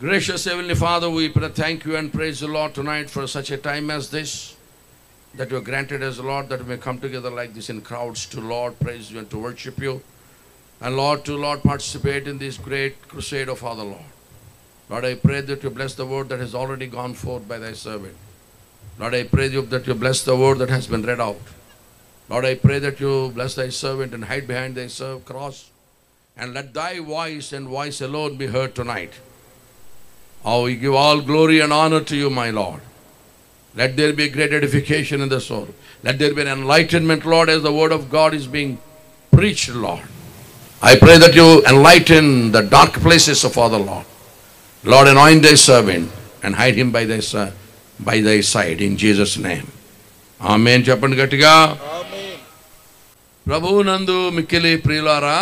Gracious Heavenly Father, we thank you and praise the Lord tonight for such a time as this, that you have granted us, Lord, that we may come together like this in crowds to, Lord, praise you and to worship you. And Lord, to, Lord, participate in this great crusade of Father, Lord. Lord, I pray that you bless the word that has already gone forth by thy servant. Lord, I pray that you bless the word that has been read out. Lord, I pray that you bless thy servant and hide behind thy cross. And let thy voice and voice alone be heard tonight. Oh, we give all glory and honor to you, my Lord. Let there be great edification in the soul. Let there be an enlightenment, Lord, as the word of God is being preached, Lord. I pray that you enlighten the dark places of Father, Lord. Lord, anoint thy servant and hide him by thy side, in Jesus' name. Amen. Cheppandi gattiga. Amen. Prabhu nandu mikkili priyalara.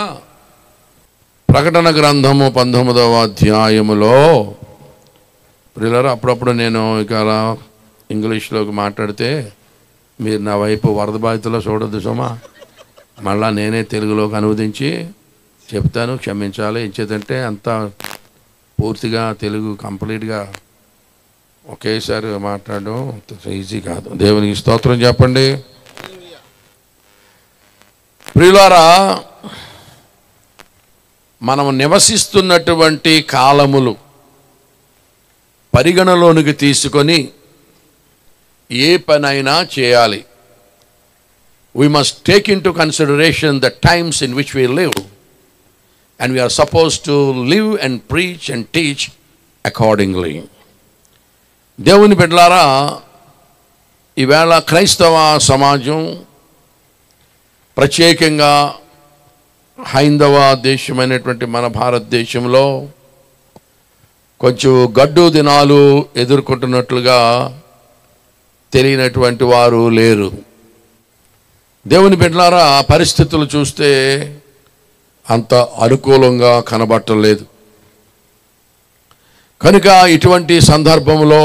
ప్రకటన గ్రంథము 19వ అధ్యాయములో ప్రియులారా, అప్పుడప్పుడు నేను ఇక అలా ఇంగ్లీష్లోకి మాట్లాడితే మీరు నా వైపు వరద బాధితులో చూడొద్దు సుమా. మళ్ళా నేనే తెలుగులోకి అనువదించి చెప్తాను, క్షమించాలి. ఇచ్చేదంటే అంత పూర్తిగా తెలుగు కంప్లీట్గా ఒకేసారి మాట్లాడడం ఈజీ కాదు. దేవునికి స్తోత్రం చెప్పండి. ప్రియులారా, మనం నివసిస్తున్నటువంటి కాలములు పరిగణలోనికి తీసుకొని ఏ పనైనా చేయాలి. We must take into consideration the times in which we live, and we are supposed to live and preach and teach accordingly. దేవుని బిడ్డలారా, ఈవేళ క్రైస్తవ సమాజం, ప్రత్యేకంగా హైందవ దేశమైనటువంటి మన భారతదేశంలో కొంచెం గడ్డు దినాలు ఎదుర్కొంటున్నట్లుగా తెలియనటువంటి వారు లేరు. దేవుని బిడ్డలారా, పరిస్థితులు చూస్తే అంత అనుకూలంగా కనబట్టలేదు. కనుక ఇటువంటి సందర్భంలో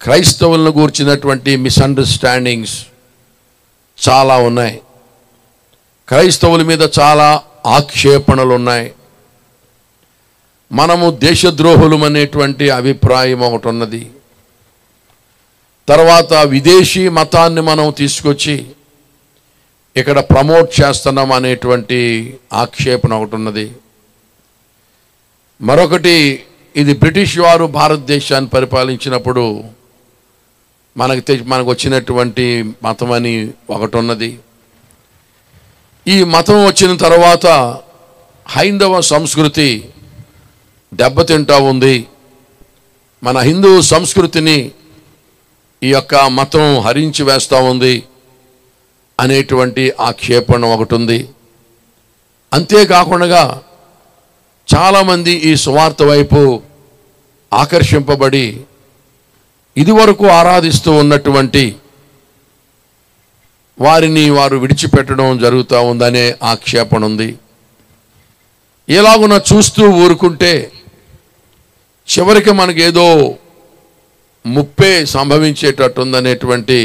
క్రైస్తవులను గూర్చినటువంటి మిస్అండర్స్టాండింగ్స్ చాలా ఉన్నాయి. క్రైస్తవుల మీద చాలా ఆక్షేపణలు ఉన్నాయి. మనము దేశద్రోహులం అనేటువంటి అభిప్రాయం ఒకటి ఉన్నది. తర్వాత విదేశీ మతాన్ని మనం తీసుకొచ్చి ఇక్కడ ప్రమోట్ చేస్తున్నాం అనేటువంటి ఆక్షేపణ ఒకటి ఉన్నది. మరొకటి, ఇది బ్రిటిష్ వారు భారతదేశాన్ని పరిపాలించినప్పుడు మనకు వచ్చినటువంటి మతం అని ఒకటి ఉన్నది. ఈ మతం వచ్చిన తర్వాత హైందవ సంస్కృతి దెబ్బతింటా ఉంది. మన హిందూ సంస్కృతిని ఈ యొక్క మతం హరించి వేస్తూ ఉంది అనేటువంటి ఆక్షేపణ ఒకటి ఉంది. అంతేకాకుండా చాలామంది ఈ సువార్త వైపు ఆకర్షింపబడి ఇదివరకు ఆరాధిస్తూ ఉన్నటువంటి వారిని వారు విడిచిపెట్టడం జరుగుతూ ఉందనే ఆక్షేపణ ఉంది. ఎలాగున చూస్తూ ఊరుకుంటే చివరికి మనకేదో ముప్పే సంభవించేటట్టుందనేటువంటి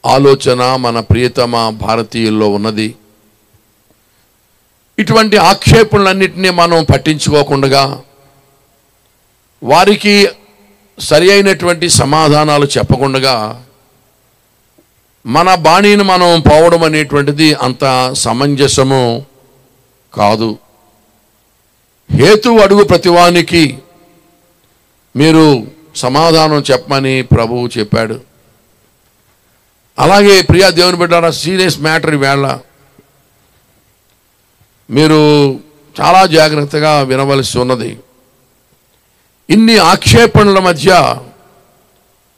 ఆలోచన మన ప్రియతమ భారతీయుల్లో ఉన్నది. ఇటువంటి ఆక్షేపణలన్నింటినీ మనం పట్టించుకోకుండా వారికి సరి అయినటువంటి సమాధానాలు చెప్పకుండా మన బాణీని మనం పోవడం అనేటువంటిది అంత సమంజసము కాదు. హేతువు అడుగు ప్రతివానికి మీరు సమాధానం చెప్పమని ప్రభువు చెప్పాడు. అలాగే ప్రియా దేవుని బిడ్డలారా, సీరియస్ మ్యాటర్ ఈవేళ మీరు చాలా జాగ్రత్తగా వినవలసి ఉన్నది. ఇన్ని ఆక్షేపణల మధ్య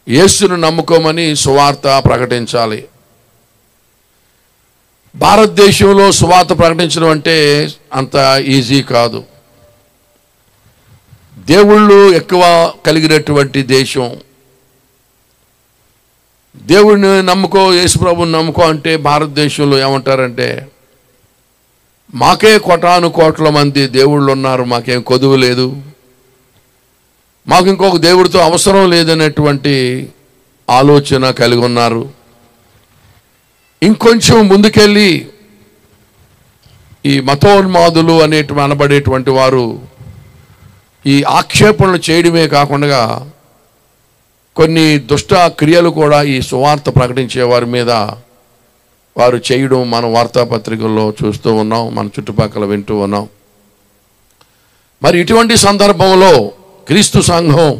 యేసును నమ్ముకోమని సువార్త ప్రకటించాలి. భారతదేశంలో సువార్త ప్రకటించడం అంటే అంత ఈజీ కాదు. దేవుళ్ళు ఎక్కువ కలిగినటువంటి దేశం. దేవుడిని నమ్ముకో, యేసుప్రభుని నమ్ముకో అంటే భారతదేశంలో ఏమంటారంటే, మాకే కోటాను కోట్ల మంది దేవుళ్ళు ఉన్నారు, మాకేం కొదువు లేదు, మాకు ఇంకొక దేవుడితో అవసరం లేదనేటువంటి ఆలోచన కలిగి ఉన్నారు. ఇంకొంచెం ముందుకెళ్ళి ఈ మతోన్మాదులు అనబడేటువంటి వారు ఈ ఆక్షేపణలు చేయడమే కాకుండా కొన్ని దుష్ట క్రియలు కూడా ఈ సువార్త ప్రకటించే వారి మీద వారు చేయడం మనం వార్తాపత్రికల్లో చూస్తూ ఉన్నాం, మన చుట్టుపక్కల వింటూ ఉన్నాం. మరి ఇటువంటి సందర్భంలో క్రీస్తు సంఘం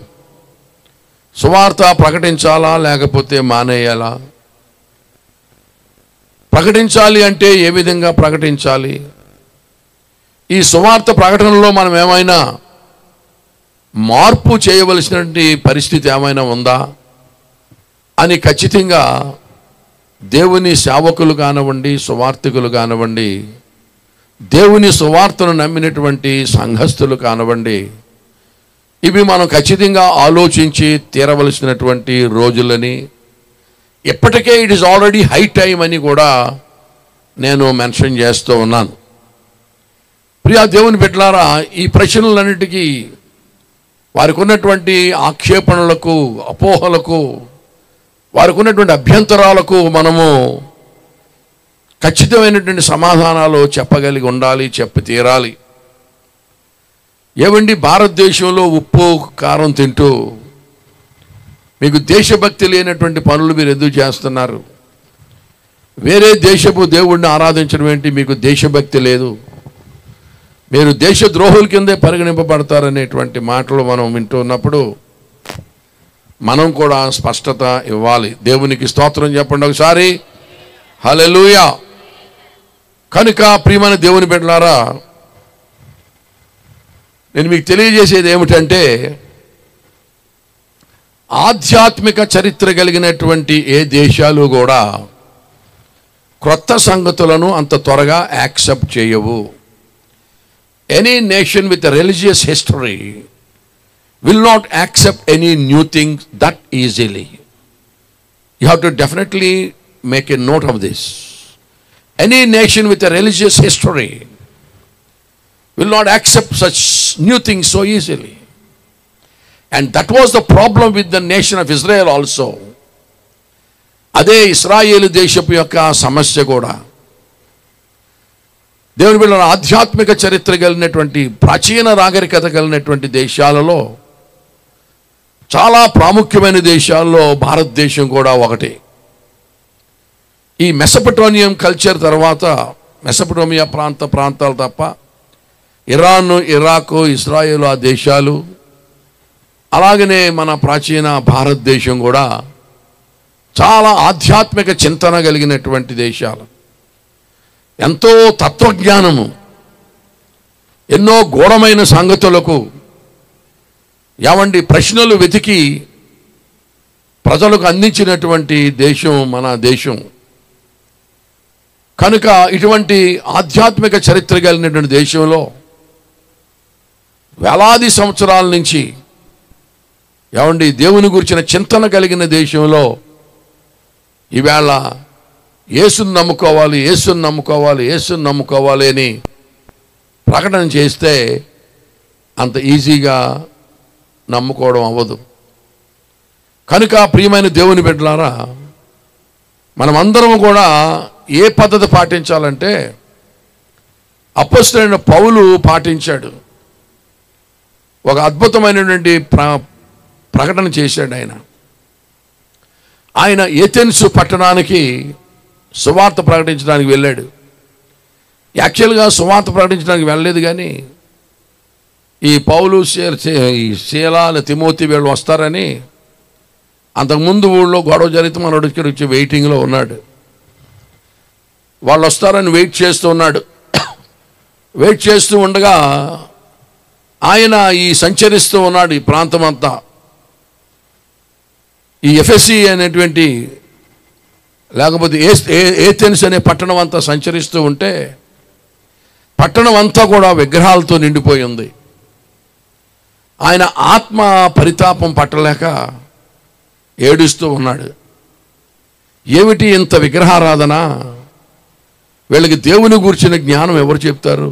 సువార్త ప్రకటించాలా లేకపోతే మానేయాలా? ప్రకటించాలి అంటే ఏ విధంగా ప్రకటించాలి? ఈ సువార్త ప్రకటనలో మనం ఏమైనా మార్పు చేయవలసినటువంటి పరిస్థితి ఏమైనా ఉందా అని ఖచ్చితంగా దేవుని సేవకులు కానివ్వండి, సువార్తికులు కానివ్వండి, దేవుని సువార్తను నమ్మినటువంటి సంఘస్థులు కానివ్వండి, ఇవి మనం ఖచ్చితంగా ఆలోచించి తీరవలసినటువంటి రోజులని, ఇప్పటికే it is already high time అని కూడా నేను మెన్షన్ చేస్తూ ఉన్నాను. ప్రియా దేవుని బిడ్డలారా, ఈ ప్రశ్నలన్నిటికీ వారికి ఉన్నటువంటి ఆక్షేపణలకు, అపోహలకు, వారికి ఉన్నటువంటి అభ్యంతరాలకు మనము ఖచ్చితమైనటువంటి సమాధానాలు చెప్పగలిగి ఉండాలి, చెప్పి తీరాలి. ఏమండి, భారతదేశంలో ఉప్పు కారం తింటూ మీకు దేశభక్తి లేనటువంటి పనులు మీరు ఎందుకు చేస్తున్నారు? వేరే దేశపు దేవుడిని ఆరాధించడం ఏంటి? మీకు దేశభక్తి లేదు, మీరు దేశద్రోహుల కిందే పరిగణింపబడతారనేటువంటి మాటలు మనం వింటున్నప్పుడు మనం కూడా స్పష్టత ఇవ్వాలి. దేవునికి స్తోత్రం చెప్పండి ఒకసారి. హల్లెలూయా. కనుక ప్రియమైన దేవుని బిడ్డలారా, నేను మీకు తెలియజేసేది ఏమిటంటే, ఆధ్యాత్మిక చరిత్ర కలిగినటువంటి ఏ దేశాలు కూడా క్రొత్త సంగతులను అంత త్వరగా యాక్సెప్ట్ చేయవు. Any nation with a religious history will not accept any new thing that easily. You have to definitely make a note of this. Any nation with a religious history will not accept such new things so easily. And that was the problem with the nation of Israel also. అదే ఇశ్రాయేలు దేశపు యొక్క సమస్య కూడా. దేవుని బిడ్డలారా, ఆధ్యాత్మిక చరిత్ర కలిగినటువంటి, ప్రాచీన నాగరికత కలిగినటువంటి దేశాలలో, చాలా ప్రాముఖ్యమైన దేశాల్లో భారతదేశం కూడా ఒకటి. ఈ మెసపటోనియం కల్చర్ తర్వాత, మెసపటోమియా ప్రాంతాలు తప్ప ఇరాన్, ఇరాకు, ఇజ్రాయెల్ ఆ దేశాలు, అలాగనే మన ప్రాచీన భారతదేశం కూడా చాలా ఆధ్యాత్మిక చింతన కలిగినటువంటి దేశాలు. ఎంతో తత్వజ్ఞానము, ఎన్నో గూఢమైన సంగతులకు ప్రశ్నలు వెతికి ప్రజలకు అందించినటువంటి దేశం మన దేశం. కనుక ఇటువంటి ఆధ్యాత్మిక చరిత్ర కలిగినటువంటి దేశంలో వేలాది సంవత్సరాల నుంచి దేవుని గురించిన చింతన కలిగిన దేశంలో ఈవేళ యేసుని నమ్ముకోవాలి, యేసుని నమ్ముకోవాలి, యేసుని నమ్ముకోవాలి అని ప్రకటన చేస్తే అంత ఈజీగా నమ్ముకోవడం అవ్వదు. కనుక ప్రియమైన దేవుని బిడ్డలారా, మనమందరం కూడా ఏ పద్ధతి పాటించాలంటే అపోస్తలుడైన పౌలు పాటించాడు. ఒక అద్భుతమైనటువంటి ప్రకటన చేశాడు. ఆయన ఏథెన్సు పట్టణానికి సువార్త ప్రకటించడానికి వెళ్ళాడు. యాక్చువల్గా సువార్త ప్రకటించడానికి వెళ్ళలేదు, కానీ ఈ పౌలు, శీలా, తిమోతి వీళ్ళు వస్తారని అంతకుముందు ఊళ్ళో గొడవ జరిగితే మన వచ్చి వెయిటింగ్లో ఉన్నాడు. వాళ్ళు వస్తారని వెయిట్ చేస్తూ ఉన్నాడు. వెయిట్ చేస్తూ ఉండగా ఆయన సంచరిస్తూ ఉన్నాడు ఈ ప్రాంతం అంతా. ఈ ఎఫెసి అనేటువంటి, లేకపోతే ఏథెన్స్ అనే పట్టణం అంతా సంచరిస్తూ ఉంటే పట్టణం అంతా కూడా విగ్రహాలతో నిండిపోయి ఉంది. ఆయన ఆత్మ పరితాపం పట్టలేక ఏడుస్తూ ఉన్నాడు. ఏమిటి ఇంత విగ్రహారాధన? వీళ్ళకి దేవుని గురించిన జ్ఞానం ఎవరు చెప్తారు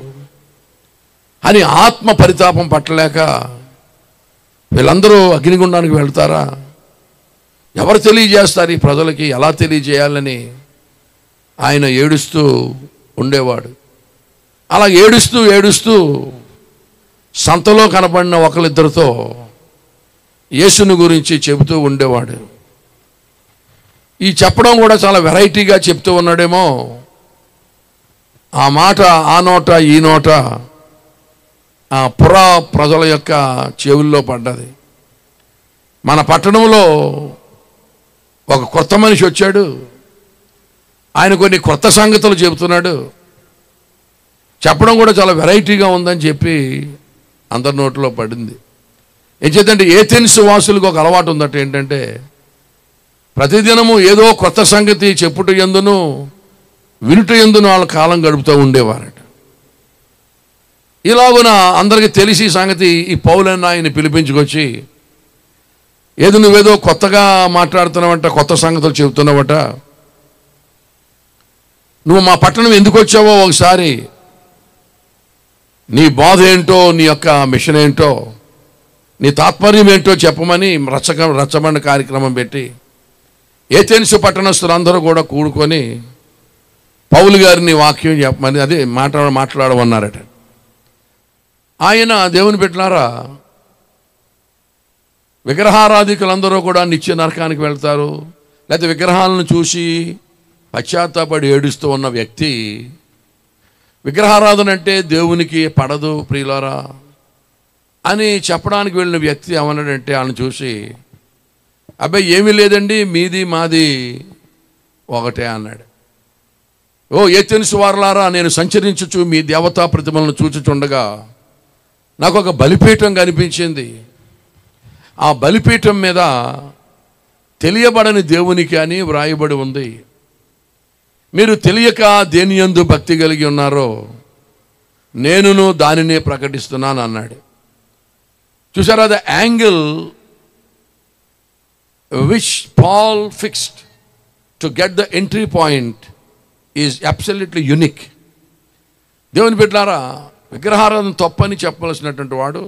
అని ఆత్మ పరితాపం పట్టలేక, వీళ్ళందరూ అగ్నిగుండానికి వెళ్తారా? ఎవరు తెలియజేస్తారు ఈ ప్రజలకి? ఎలా తెలియజేయాలని ఆయన ఏడుస్తూ ఉండేవాడు. అలా ఏడుస్తూ సంతలో కనపడిన ఒకరిద్దరితో యేసుని గురించి చెబుతూ ఉండేవాడు. ఈ చెప్పడం కూడా చాలా వెరైటీగా చెప్తూ ఉన్నాడేమో. ఆ మాట ఆ నోట ఈ నోట ఆ పురా ప్రజల యొక్క చెవుల్లో పడ్డది. మన పట్టణంలో ఒక కొత్త మనిషి వచ్చాడు, ఆయన కొన్ని కొత్త సంగతులు చెబుతున్నాడు. చెప్పడం కూడా చాలా వెరైటీగా ఉందని చెప్పి అందరి నోట్లో పడింది. ఏం చేద్దంటే ఏథెన్స్ వాసులకు ఒక అలవాటు ఉందట. ఏంటంటే ప్రతిదినము ఏదో కొత్త సంగతి చెప్పుట యందును వినుట యందును వాళ్ళ కాలం గడుపుతూ ఉండేవారట. ఇలాగున అందరికీ తెలిసి సంగతి ఈ పౌలన్న ఆయన్ని పిలిపించుకొచ్చి, ఏదో నువ్వేదో కొత్తగా మాట్లాడుతున్నావంట, కొత్త సంగతులు చెబుతున్నావట, నువ్వు మా పట్టణం ఎందుకు వచ్చావో ఒకసారి నీ బాధ ఏంటో, నీ యొక్క మిషన్ ఏంటో, నీ తాత్పర్యం ఏంటో చెప్పమని రచ్చబండ కార్యక్రమం పెట్టి ఏథెన్స్ పట్టణస్తులందరూ కూడా కూడుకొని పౌలు గారిని వాక్యం చెప్పమని అదే మాట్లాడమన్నారట. ఆయన దేవుని బిడ్డలారా, విగ్రహారాధికులందరూ కూడా నిత్య నరకానికి వెళ్తారు, లేకపోతే విగ్రహాలను చూసి పశ్చాత్తాపడి ఏడుస్తూ ఉన్న వ్యక్తి, విగ్రహారాధన అంటే దేవునికి పడదు ప్రియులారా అని చెప్పడానికి వెళ్ళిన వ్యక్తి ఏమన్నాడంటే, ఆయన చూసి అబ్బాయి ఏమీ లేదండి, మీది మాది ఒకటే అన్నాడు. ఓ ఏథెన్స్ వారలారా, నేను సంచరించుచు మీ దేవతా ప్రతిమలను చూచుచుండగా నాకు ఒక బలిపీఠం కనిపించింది. ఆ బలిపీఠం మీద తెలియబడని దేవునికి అని వ్రాయబడి ఉంది. మీరు తెలియక దేని యందు భక్తి కలిగి ఉన్నారో నేనును దానినే ప్రకటిస్తున్నాను అన్నాడు. చూసారా, the angle which Paul fixed to get the entry point is absolutely unique. దేవుని బిడ్డలారా, విగ్రహారాధన తప్పని చెప్పవలసినటువంటి వాడు,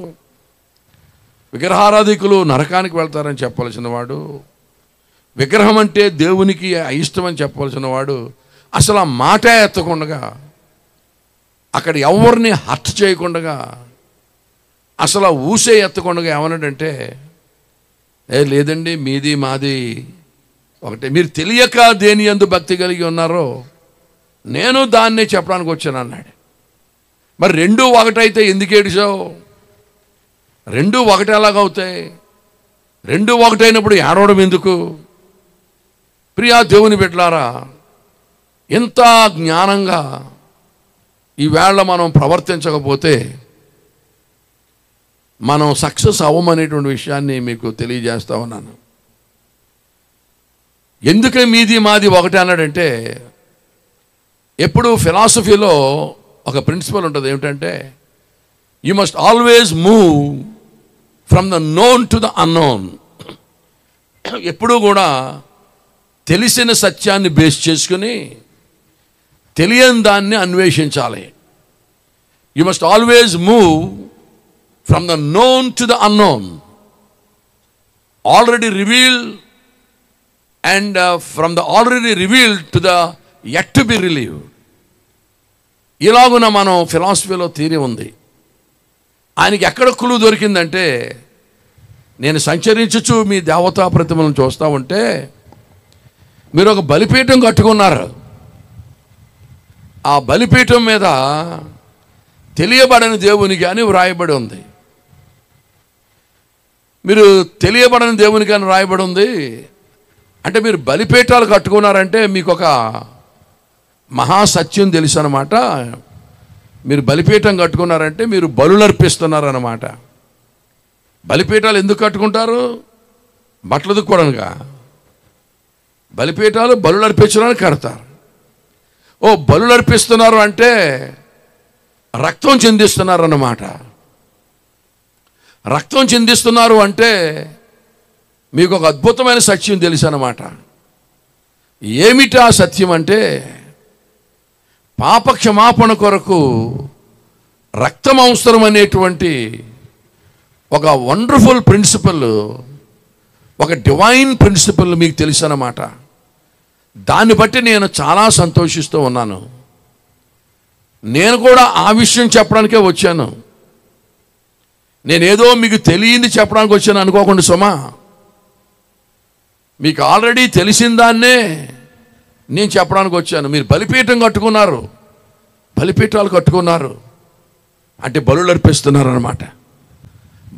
విగ్రహారాధికులు నరకానికి వెళ్తారని చెప్పవలసిన వాడు, విగ్రహం అంటే దేవునికి అయిష్టమని చెప్పవలసిన వాడు అసలు ఆ మాట ఎత్తకుండగా, అక్కడ ఎవరిని హర్ట్ చేయకుండా, అసలు ఆ ఊసే ఎత్తకుండా ఏమన్నాడంటే, లేదండి మీది మాది ఒకటే, మీరు తెలియక దేని యందు భక్తి కలిగి ఉన్నారో నేను దాన్నే చెప్పడానికి వచ్చాను అన్నాడు. మరి రెండూ ఒకటైతే ఎందుకు ఏడిచావు? రెండూ ఒకటి ఎలాగవుతాయి? రెండూ ఒకటైనప్పుడు ఏడవడం ఎందుకు? ప్రియా దేవుని బిడ్డలారా, ఇంత జ్ఞానంగా ఈవేళ మనం ప్రవర్తించకపోతే మనం సక్సెస్ అవ్వమనేటువంటి విషయాన్ని మీకు తెలియజేస్తా ఉన్నాను. ఎందుకే మీది మాది ఒకటి అన్నాడంటే, ఎప్పుడు ఫిలాసఫీలో ఒక ప్రిన్సిపల్ ఉంటుంది. ఏమిటంటే, you must always move from the known to the unknown. ఎప్పుడూ కూడా తెలిసిన సత్యాన్ని బేస్ చేసుకుని తెలియని దాన్ని అన్వేషించాలి. You must always move from the known to the unknown, already revealed and from the already revealed to the yet to be revealed. ఇలాగున మనం ఫిలాసఫీలో థియరీ ఉంది. ఆయనకి ఎక్కడ క్లూ దొరికిందంటే, నేను సంచరించుచు మీ దేవతా ప్రతిమలను చూస్తూ ఉంటే మీరు ఒక బలిపీఠం కట్టుకున్నారు. ఆ బలిపీఠం మీద తెలియబడని దేవునికి అని వ్రాయబడి ఉంది. మీరు తెలియబడని దేవునికి అని వ్రాయబడి ఉంది అంటే మీరు బలిపీఠాలు కట్టుకున్నారంటే మీకు ఒక మహాసత్యం తెలుసు అన్నమాట. మీరు బలిపీఠం కట్టుకున్నారంటే మీరు బలులు అర్పిస్తున్నారన్నమాట. బలిపీఠాలు ఎందుకు కట్టుకుంటారు? బట్టలు ఉతుక్కోవడానికా? బలిపీఠాలు బలులు అర్పించడానికి కడతారు. ఓ బలులు అర్పిస్తున్నారు అంటే రక్తం చిందిస్తున్నారు అన్నమాట. రక్తం చిందిస్తున్నారు అంటే మీకు ఒక అద్భుతమైన సత్యం తెలుసు అన్నమాట. ఏమిటా సత్యం అంటే, పాప క్షమాపణ కొరకు రక్తం అవసరం అనేటువంటి ఒక వండర్ఫుల్ ప్రిన్సిపల్, ఒక డివైన్ ప్రిన్సిపల్ మీకు తెలుసు అన్నమాట. దాన్ని బట్టి నేను చాలా సంతోషిస్తూ ఉన్నాను. నేను కూడా ఆ విషయం చెప్పడానికే వచ్చాను. నేనేదో మీకు తెలియంది చెప్పడానికి వచ్చాను అనుకోకుండా సుమా. మీకు ఆల్రెడీ తెలిసిన దాన్నే నేను చెప్పడానికి వచ్చాను. మీరు బలిపీఠం కట్టుకున్నారు, బలిపీఠాలు కట్టుకున్నారు అంటే బలులు అర్పిస్తున్నారు అన్నమాట.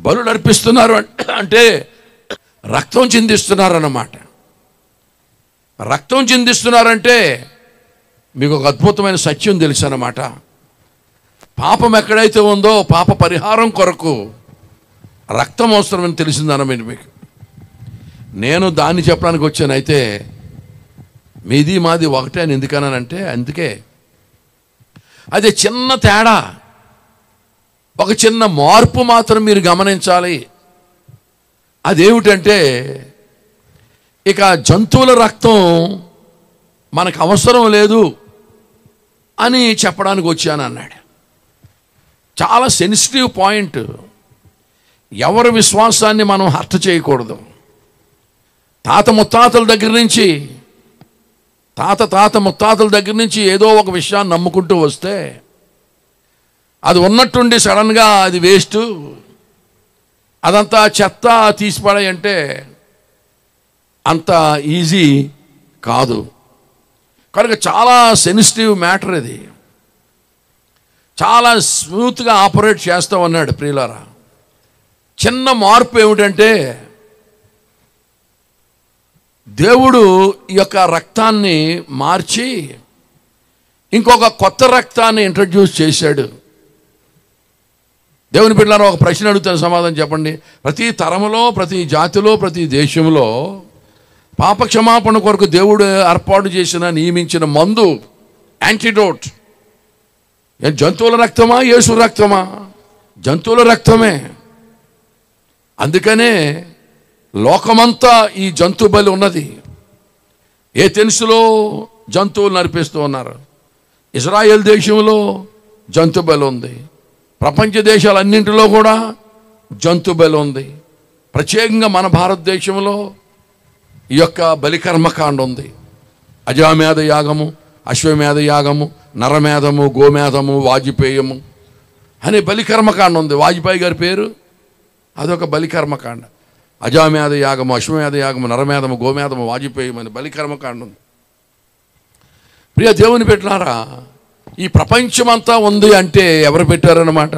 బలులు అర్పిస్తున్నారు అంటే రక్తం చిందిస్తున్నారు అన్నమాట. రక్తం చిందిస్తున్నారంటే మీకు ఒక అద్భుతమైన సత్యం తెలుసు అన్నమాట. పాపం ఎక్కడైతే ఉందో పాప పరిహారం కొరకు రక్తం అవసరమని తెలిసిందన్నమాట మీకు. నేను దాన్ని చెప్పడానికి వచ్చాను. అయితే మీది మాది ఒకటే అని ఎందుకన్నానంటే అందుకే అదే చిన్న తేడా, ఒక చిన్న మార్పు మాత్రం మీరు గమనించాలి. అదేమిటంటే ఇక జంతువుల రక్తం మనకు అవసరం లేదు అని చెప్పడానికి వచ్చాను అన్నాడు. చాలా సెన్సిటివ్ పాయింట్. ఎవరి విశ్వాసాన్ని మనం హర్ట్ చేయకూడదు. తాత ముత్తాతల దగ్గర నుంచి ఏదో ఒక విషయాన్ని నమ్ముకుంటూ వస్తే అది ఉన్నట్టుండి సడన్గా అది వేస్ట్, అదంతా చెత్త తీసిపడాయంటే అంత ఈజీ కాదు. కనుక చాలా సెన్సిటివ్ మ్యాటర్ ఇది. చాలా స్మూత్గా ఆపరేట్ చేస్తామన్నాడు ప్రియులారా. చిన్న మార్పు ఏమిటంటే దేవుడు ఈ యొక్క రక్తాన్ని మార్చి ఇంకొక కొత్త రక్తాన్ని ఇంట్రడ్యూస్ చేశాడు. దేవుని బిడ్డలారా, ఒక ప్రశ్న అడుగుతాను, సమాధానం చెప్పండి. ప్రతి తరములో, ప్రతి జాతిలో, ప్రతి దేశంలో పాపక్షమాపణ కొరకు దేవుడు ఏర్పాటు చేసిన నియమించిన మందు, యాంటీడోట్, జంతువుల రక్తమా యేసు రక్తమా? జంతువుల రక్తమే. అందుకనే లోకమంతా ఈ జంతు బలి ఉన్నది. ఏథెన్స్లో జంతువులు నరిపిస్తూ ఉన్నారు. ఇజ్రాయెల్ దేశంలో జంతు బలి ఉంది. ప్రపంచ దేశాలన్నింటిలో కూడా జంతు బలి ఉంది. ప్రత్యేకంగా మన భారతదేశంలో ఈ యొక్క బలికర్మకాండ ఉంది. అజామేధ యాగము, అశ్వమేధ యాగము, నరమేధము, గోమేధము, వాజపేయము అనే బలికర్మకాండ ఉంది. వాజ్పేయి గారి పేరు అదొక బలికర్మకాండ. అజామేధ యాగము, అశ్వమేధ యాగము, నరమేధము, గోమేధము, వాజపేయం అనే బలికర్మకాండ ఉంది. ప్రియ దేవుని బిడ్డలారా, ఈ ప్రపంచమంతా ఉంది అంటే ఎవరు పెట్టారన్నమాట?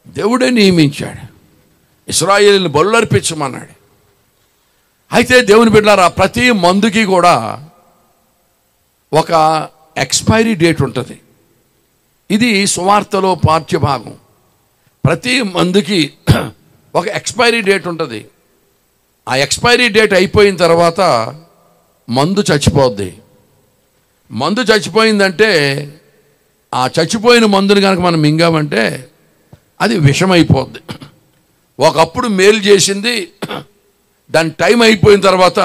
దేవుడే నియమించాడు. ఇశ్రాయేలుని బలులు అర్పించమన్నాడు. అయితే దేవుని బిడ్డలారా, ప్రతి మందుకి కూడా ఒక ఎక్స్పైరీ డేట్ ఉంటుంది. ఇది సువార్తలో పాఠ్యభాగం. ప్రతి మందుకి ఒక ఎక్స్పైరీ డేట్ ఉంటుంది. ఆ ఎక్స్పైరీ డేట్ అయిపోయిన తర్వాత మందు చచ్చిపోద్ది. మందు చచ్చిపోయిందంటే ఆ చచ్చిపోయిన మందుని కనుక మనం మింగామంటే అది విషమైపోద్ది. ఒకప్పుడు మేలు చేసింది దాని టైం అయిపోయిన తర్వాత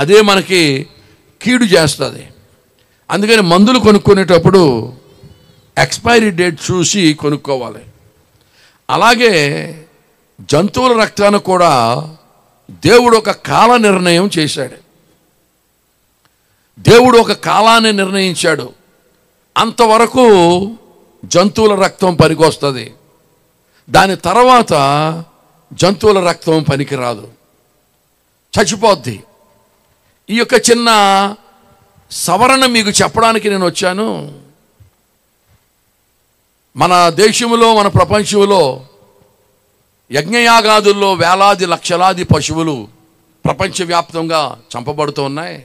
అదే మనకి కీడు చేస్తుంది. అందుకని మందులు కొనుక్కునేటప్పుడు ఎక్స్పైరీ డేట్ చూసి కొనుక్కోవాలి. అలాగే జంతువుల రక్తాన్ని కూడా దేవుడు ఒక కాల నిర్ణయం చేశాడు. దేవుడు ఒక కాలాన్ని నిర్ణయించాడు. అంతవరకు జంతువుల రక్తం పనికొస్తుంది. దాని తర్వాత జంతువుల రక్తం పనికిరాదు, చచ్చిపోద్ది. ఈ యొక్క చిన్న సవరణ మీకు చెప్పడానికి నేను వచ్చాను. మన దేశంలో, మన ప్రపంచంలో యజ్ఞయాగాదుల్లో వేలాది లక్షలాది పశువులు ప్రపంచవ్యాప్తంగా చంపబడుతూ ఉన్నాయి.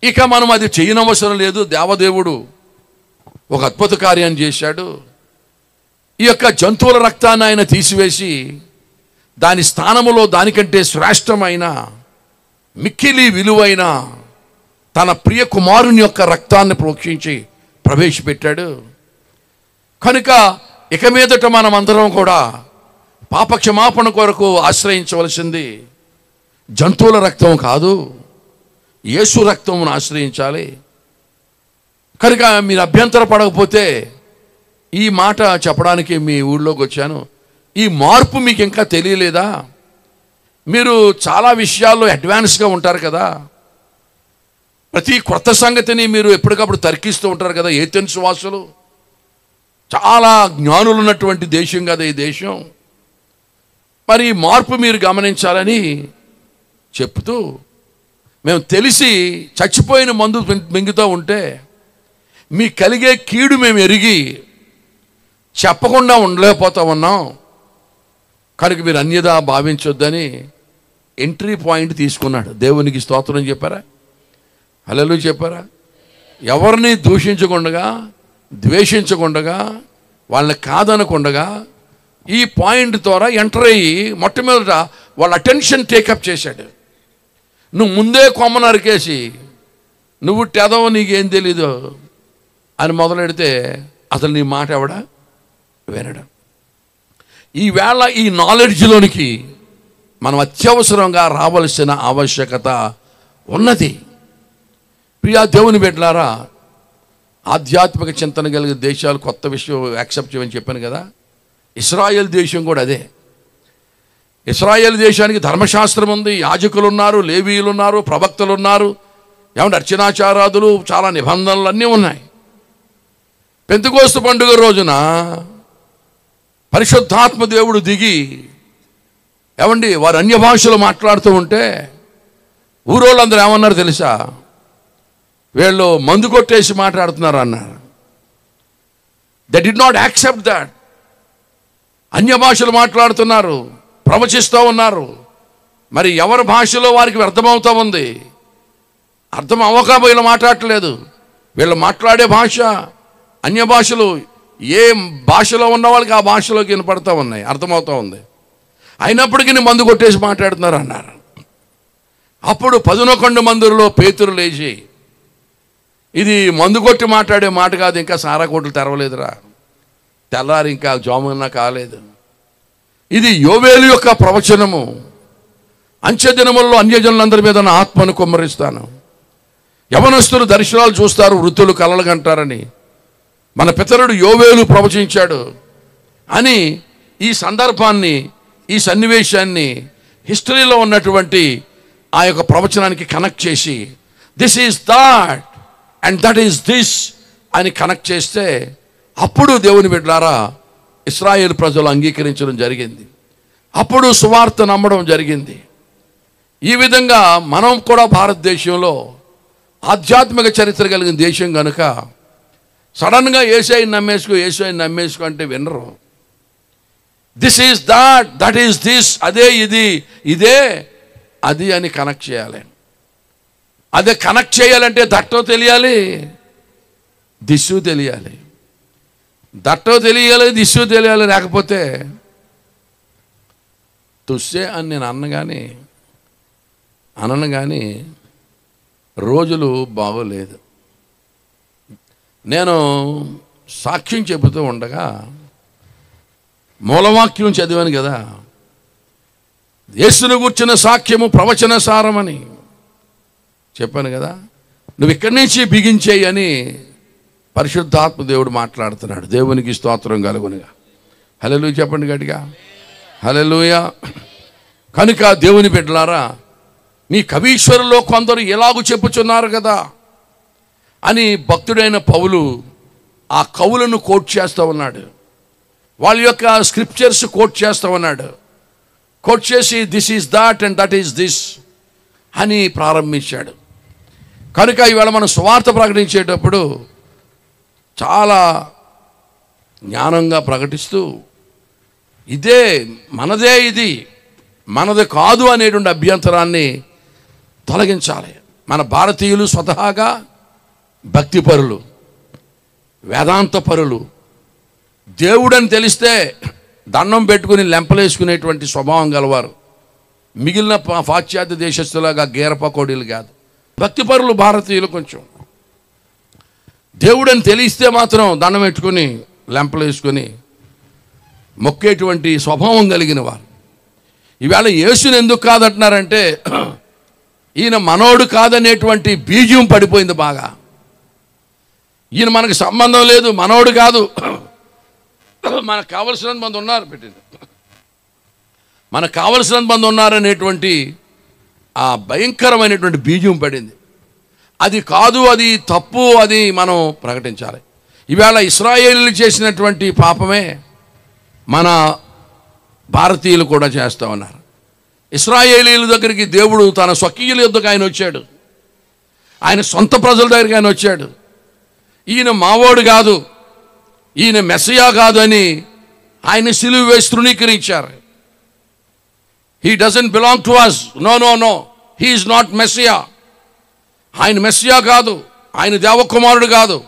ఇక మనం అది చేయనవసరం లేదు. దేవదేవుడు ఒక అద్భుత కార్యం చేశాడు. ఈ యొక్క జంతువుల రక్తాన్ని ఆయన తీసివేసి దాని స్థానములో దానికంటే శ్రేష్టమైన, మిక్కిలి విలువైన తన ప్రియ కుమారుని యొక్క రక్తాన్ని ప్రోక్షించి ప్రవేశపెట్టాడు. కనుక ఇక మీదట మనం అందరం కూడా పాపక్షమాపణ కొరకు ఆశ్రయించవలసింది జంతువుల రక్తం కాదు, యేసు రక్తమును ఆశ్రయించాలి. కనుక మీరు అభ్యంతర పడకపోతే ఈ మాట చెప్పడానికి మీ ఊళ్ళోకి వచ్చాను. ఈ మార్పు మీకు ఇంకా తెలియలేదా? మీరు చాలా విషయాల్లో అడ్వాన్స్గా ఉంటారు కదా. ప్రతి కొత్త సంగతిని మీరు ఎప్పటికప్పుడు తర్కిస్తూ ఉంటారు కదా. ఏథెన్స్ వాసులు చాలా జ్ఞానులు ఉన్నటువంటి దేశం కదా ఈ దేశం. మరి మార్పు మీరు గమనించాలని చెప్తూ, మేము తెలిసి చచ్చిపోయిన మందు మింగుతూ ఉంటే మీకు కలిగే కీడు మేము ఎరిగి చెప్పకుండా ఉండలేకపోతా ఉన్నాం, కనుక మీరు అన్యదా భావించొద్దని ఎంట్రీ పాయింట్ తీసుకున్నాడు. దేవునికి స్తోత్రం చెప్పారా? హల్లెలూయా చెప్పారా? ఎవరిని దూషించకుండా, ద్వేషించకుండా, వాళ్ళని కాదనకుండా ఈ పాయింట్ ద్వారా ఎంటర్ అయ్యి మొట్టమొదట వాళ్ళ అటెన్షన్ టేకప్ చేశాడు. నువ్వు ముందే కొమ్మ నరికేసి నువ్వు టెదవ నీకేం తెలీదు అని మొదలెడితే అసలు నీ మాట ఎవడా వినడం. ఈవేళ ఈ నాలెడ్జ్లోనికి మనం అత్యవసరంగా రావలసిన ఆవశ్యకత ఉన్నది. ప్రియా దేవుని బిడ్డలారా, ఆధ్యాత్మిక చింతన కలిగే దేశాలు కొత్త విషయం యాక్సెప్ట్ చేయమని చెప్పాను కదా. ఇశ్రాయేల్ దేశం కూడా అదే. ఇశ్రాయేల్ దేశానికి ధర్మశాస్త్రం ఉంది, యాజకులు ఉన్నారు, లేవీయులు ఉన్నారు, ప్రవక్తలు ఉన్నారు, ఏమంటే అర్చనాచారాదులు, చాలా నిబంధనలు అన్నీ ఉన్నాయి. పెంతెకోస్తు పండుగ రోజున పరిశుద్ధాత్మ దేవుడు దిగి ఏమండి వారు అన్య భాషలు మాట్లాడుతూ ఉంటే ఊరోళ్ళందరూ ఏమన్నారు తెలుసా? వీళ్ళు మందు కొట్టేసి మాట్లాడుతున్నారు అన్నారు. They did not accept that. అన్య భాషలు మాట్లాడుతున్నారు, ప్రవచిస్తూ ఉన్నారు. మరి ఎవరి భాషలో వారికి అర్థమవుతూ ఉంది. అర్థం అవ్వక వీళ్ళు మాట్లాడట్లేదు. వీళ్ళు మాట్లాడే భాష అన్య భాషలు, ఏ భాషలో ఉన్న వాళ్ళకి ఆ భాషలోకి వినపడుతూ ఉన్నాయి, అర్థమవుతూ ఉంది. అయినప్పటికీ మందు కొట్టేసి మాట్లాడుతున్నారు అన్నారు. అప్పుడు 11 మందిలో పేతురు లేచి, ఇది మందు కొట్టి మాట్లాడే మాట కాదు, ఇంకా సారా కొట్లు తెరవలేదురా, తెల్లారి ఇంకా జామున కాలేదు, ఇది యోవేలు యొక్క ప్రవచనము. అంచెదినముల్లో అన్యజనులందరి మీద నా ఆత్మను కుమ్మరిస్తాను. యవనస్తులు దర్శనాలు చూస్తారు, వృద్ధులు కలలు కంటారని మన పితరుడు యోవేలు ప్రవచించాడు అని ఈ సందర్భాన్ని, ఈ సన్నివేశాన్ని హిస్టరీలో ఉన్నటువంటి ఆ యొక్క ప్రవచనానికి కనెక్ట్ చేసి this is that and that is this అని కనెక్ట్ చేస్తే అప్పుడు దేవుని బిడ్డలారా ఇశ్రాయేలు ప్రజలు అంగీకరించడం జరిగింది. అప్పుడు సువార్త నమ్మడం జరిగింది. ఈ విధంగా మనం కూడా భారతదేశంలో ఆధ్యాత్మిక చరిత్ర కలిగిన దేశం కనుక సడన్గా యేసయ్యని నమ్మేసుకో అంటే వినరు. This is that, that is this, అదే ఇది, ఇదే అది అని కనెక్ట్ చేయాలి. అదే కనెక్ట్ చేయాలంటే దట్టో తెలియాలి, దిస్సు తెలియాలి. దట్టో తెలియాలి, దిస్సు తెలియాలి. లేకపోతే తుస్సే అని నేను అనను కానీ రోజులు బాగోలేదు. నేను సాక్ష్యం చెబుతూ ఉండగా మూలవాక్యం చదివాను కదా, యేసును గూర్చిన సాక్ష్యము ప్రవచన సారమని చెప్పాను కదా. నువ్వు ఇక్కడి నుంచి బిగించేయి అని పరిశుద్ధాత్మ దేవుడు మాట్లాడుతున్నాడు. దేవునికి స్తోత్రం కలుగునుగా. హల్లెలూయా చెప్పండి గట్టిగా, హల్లెలూయా. కనుక దేవుని బిడ్డలారా, మీ కవీశ్వరులో కొందరు ఎలాగూ చెప్పుచున్నారు కదా అని భక్తుడైన పౌలు ఆ కవులను కోట్ చేస్తూ ఉన్నాడు. వాళ్ళ యొక్క స్క్రిప్చర్స్ కోట్ చేస్తూ ఉన్నాడు. కోట్ చేసి this is that and that is this అని ప్రారంభించాడు. కనుక ఇవాళ మనం సువార్త ప్రకటించేటప్పుడు చాలా జ్ఞానంగా ప్రకటిస్తూ ఇదే మనదే, ఇది మనది కాదు అనేటువంటి అభ్యంతరాన్ని తొలగించాలి. మన భారతీయులు స్వతహాగా భక్తిపరులు, వేదాంతపరులు, దేవుడని తెలిస్తే దండం పెట్టుకుని లెంపలేసుకునేటువంటి స్వభావం గలవారు. మిగిలిన పాశ్చాత్య దేశస్తులాగా గేరపకోడీలు కాదు. భక్తిపరులు భారతీయులు కొంచెం దేవుడని తెలిస్తే మాత్రం దండం పెట్టుకుని లెంపలేసుకొని మొక్కేటువంటి స్వభావం కలిగిన వారు. ఈవేళ యేసుని ఎందుకు కాదంటున్నారంటే ఈయన మనోడు కాదనేటువంటి బీజం పడిపోయింది బాగా. ఈయన మనకు సంబంధం లేదు, మనోడు కాదు, మనకు కావలసినంత మంది ఉన్నారు, పెట్టింది మనకు కావలసినంత మంది ఉన్నారనేటువంటి ఆ భయంకరమైనటువంటి బీజం పడింది. అది కాదు, అది తప్పు, అది మనం ప్రకటించాలి. ఈవేళ ఇశ్రాయేలీయులు చేసినటువంటి పాపమే మన భారతీయులు కూడా చేస్తూ ఉన్నారు. ఇశ్రాయేలీయుల దగ్గరికి దేవుడు తన స్వకీయుల యొద్దకు ఆయన వచ్చాడు. ఆయన సొంత ప్రజల దగ్గరికి ఆయన వచ్చాడు. ఈయన మావోడు కాదు, ఈయన మెస్సియా కాదు అని ఆయన సిలువ వేసి తృణీకరించారు. He doesn't belong to us. No no no, he is not Messiah. ఆయన మెస్సియా కాదు, ఆయన దేవకుమారుడు కాదు.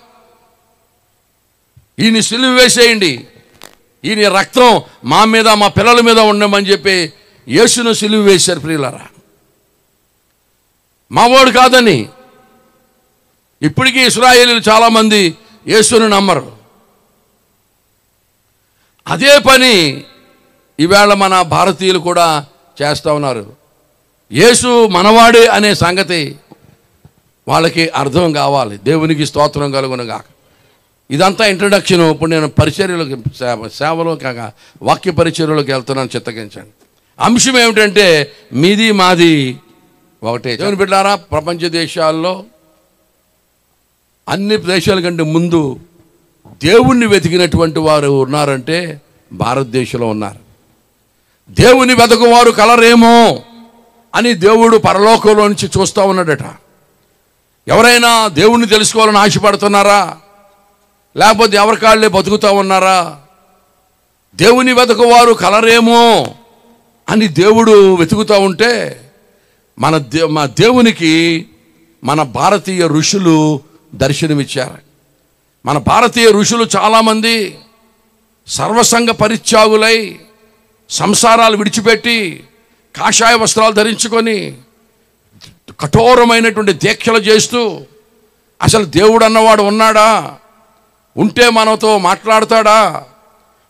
ఈయన సిలువ వేసేయండి, ఈయన రక్తం మా మీద మా పిల్లల మీద ఉండమని చెప్పి యేసును సిలువ వేశారు. ప్రియులారా, మావోడు కాదని. ఇప్పటికీ ఇశ్రాయేలీయులు చాలామంది యేసును నమ్మరు. అదే పని ఈవేళ మన భారతీయులు కూడా చేస్తూ ఉన్నారు. యేసు మనవాడే అనే సంగతి వాళ్ళకి అర్థం కావాలి. దేవునికి స్తోత్రం కలుగునుగాక. ఇదంతా ఇంట్రడక్షన్. ఇప్పుడు నేను పరిచర్యలోకి సేవలో కాక వాక్య పరిచర్యలోకి వెళ్తున్నాను. చిత్తగించండి. అంశం ఏమిటంటే మీది మాది ఒకటే. దేవుని బిడ్డలారా, ప్రపంచ దేశాల్లో అన్ని దేశాల కంటే ముందు దేవుణ్ణి వెతికినటువంటి వారు ఉన్నారంటే భారతదేశంలో ఉన్నారు. దేవుని వెతకువారు కలరేమో అని దేవుడు పరలోకంలో నుంచి చూస్తూ ఉన్నాడట. ఎవరైనా దేవుణ్ణి తెలుసుకోవాలని ఆశపడుతున్నారా? లేకపోతే ఎవరికాళ్ళే బతుకుతూ ఉన్నారా? దేవుని వెతకువారు కలరేమో అని దేవుడు వెతుకుతూ ఉంటే మన దేవునికి మన భారతీయ ఋషులు దర్శనమిచ్చారు. మన భారతీయ ఋషులు చాలామంది సర్వసంగ పరిత్యాగులై సంసారాలు విడిచిపెట్టి కాషాయ వస్త్రాలు ధరించుకొని కఠోరమైనటువంటి దీక్షలు చేస్తూ అసలు దేవుడు అన్నవాడు ఉన్నాడా? ఉంటే మనతో మాట్లాడతాడా?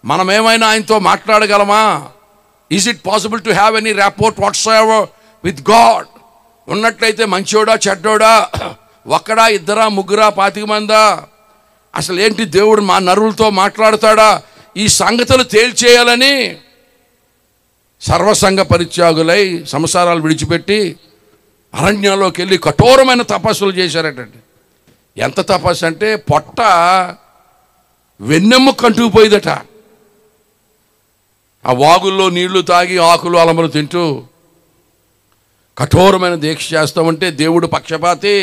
మనమేమైనా ఆయనతో మాట్లాడగలమా? Is it possible to have any rapport whatsoever with God? ఉన్నట్లయితే మంచోడా చెడ్డోడా, ఒక్కడా ఇద్దరా ముగ్గురా 25 మందా? అసలు ఏంటి దేవుడు మా నరులతో మాట్లాడతాడా? ఈ సంగతులు తేల్చేయాలని సర్వసంగ పరిత్యాగులై సంసారాలు విడిచిపెట్టి అరణ్యంలోకి వెళ్ళి కఠోరమైన తపస్సులు చేశారటండి. ఎంత తపస్సు అంటే పొట్ట వెన్నెమ్మ కంటుకుపోయిందట. ఆ వాగుల్లో నీళ్లు తాగి ఆకులు అలమలు తింటూ కఠోరమైన దీక్ష చేస్తామంటే దేవుడు పక్షపాతి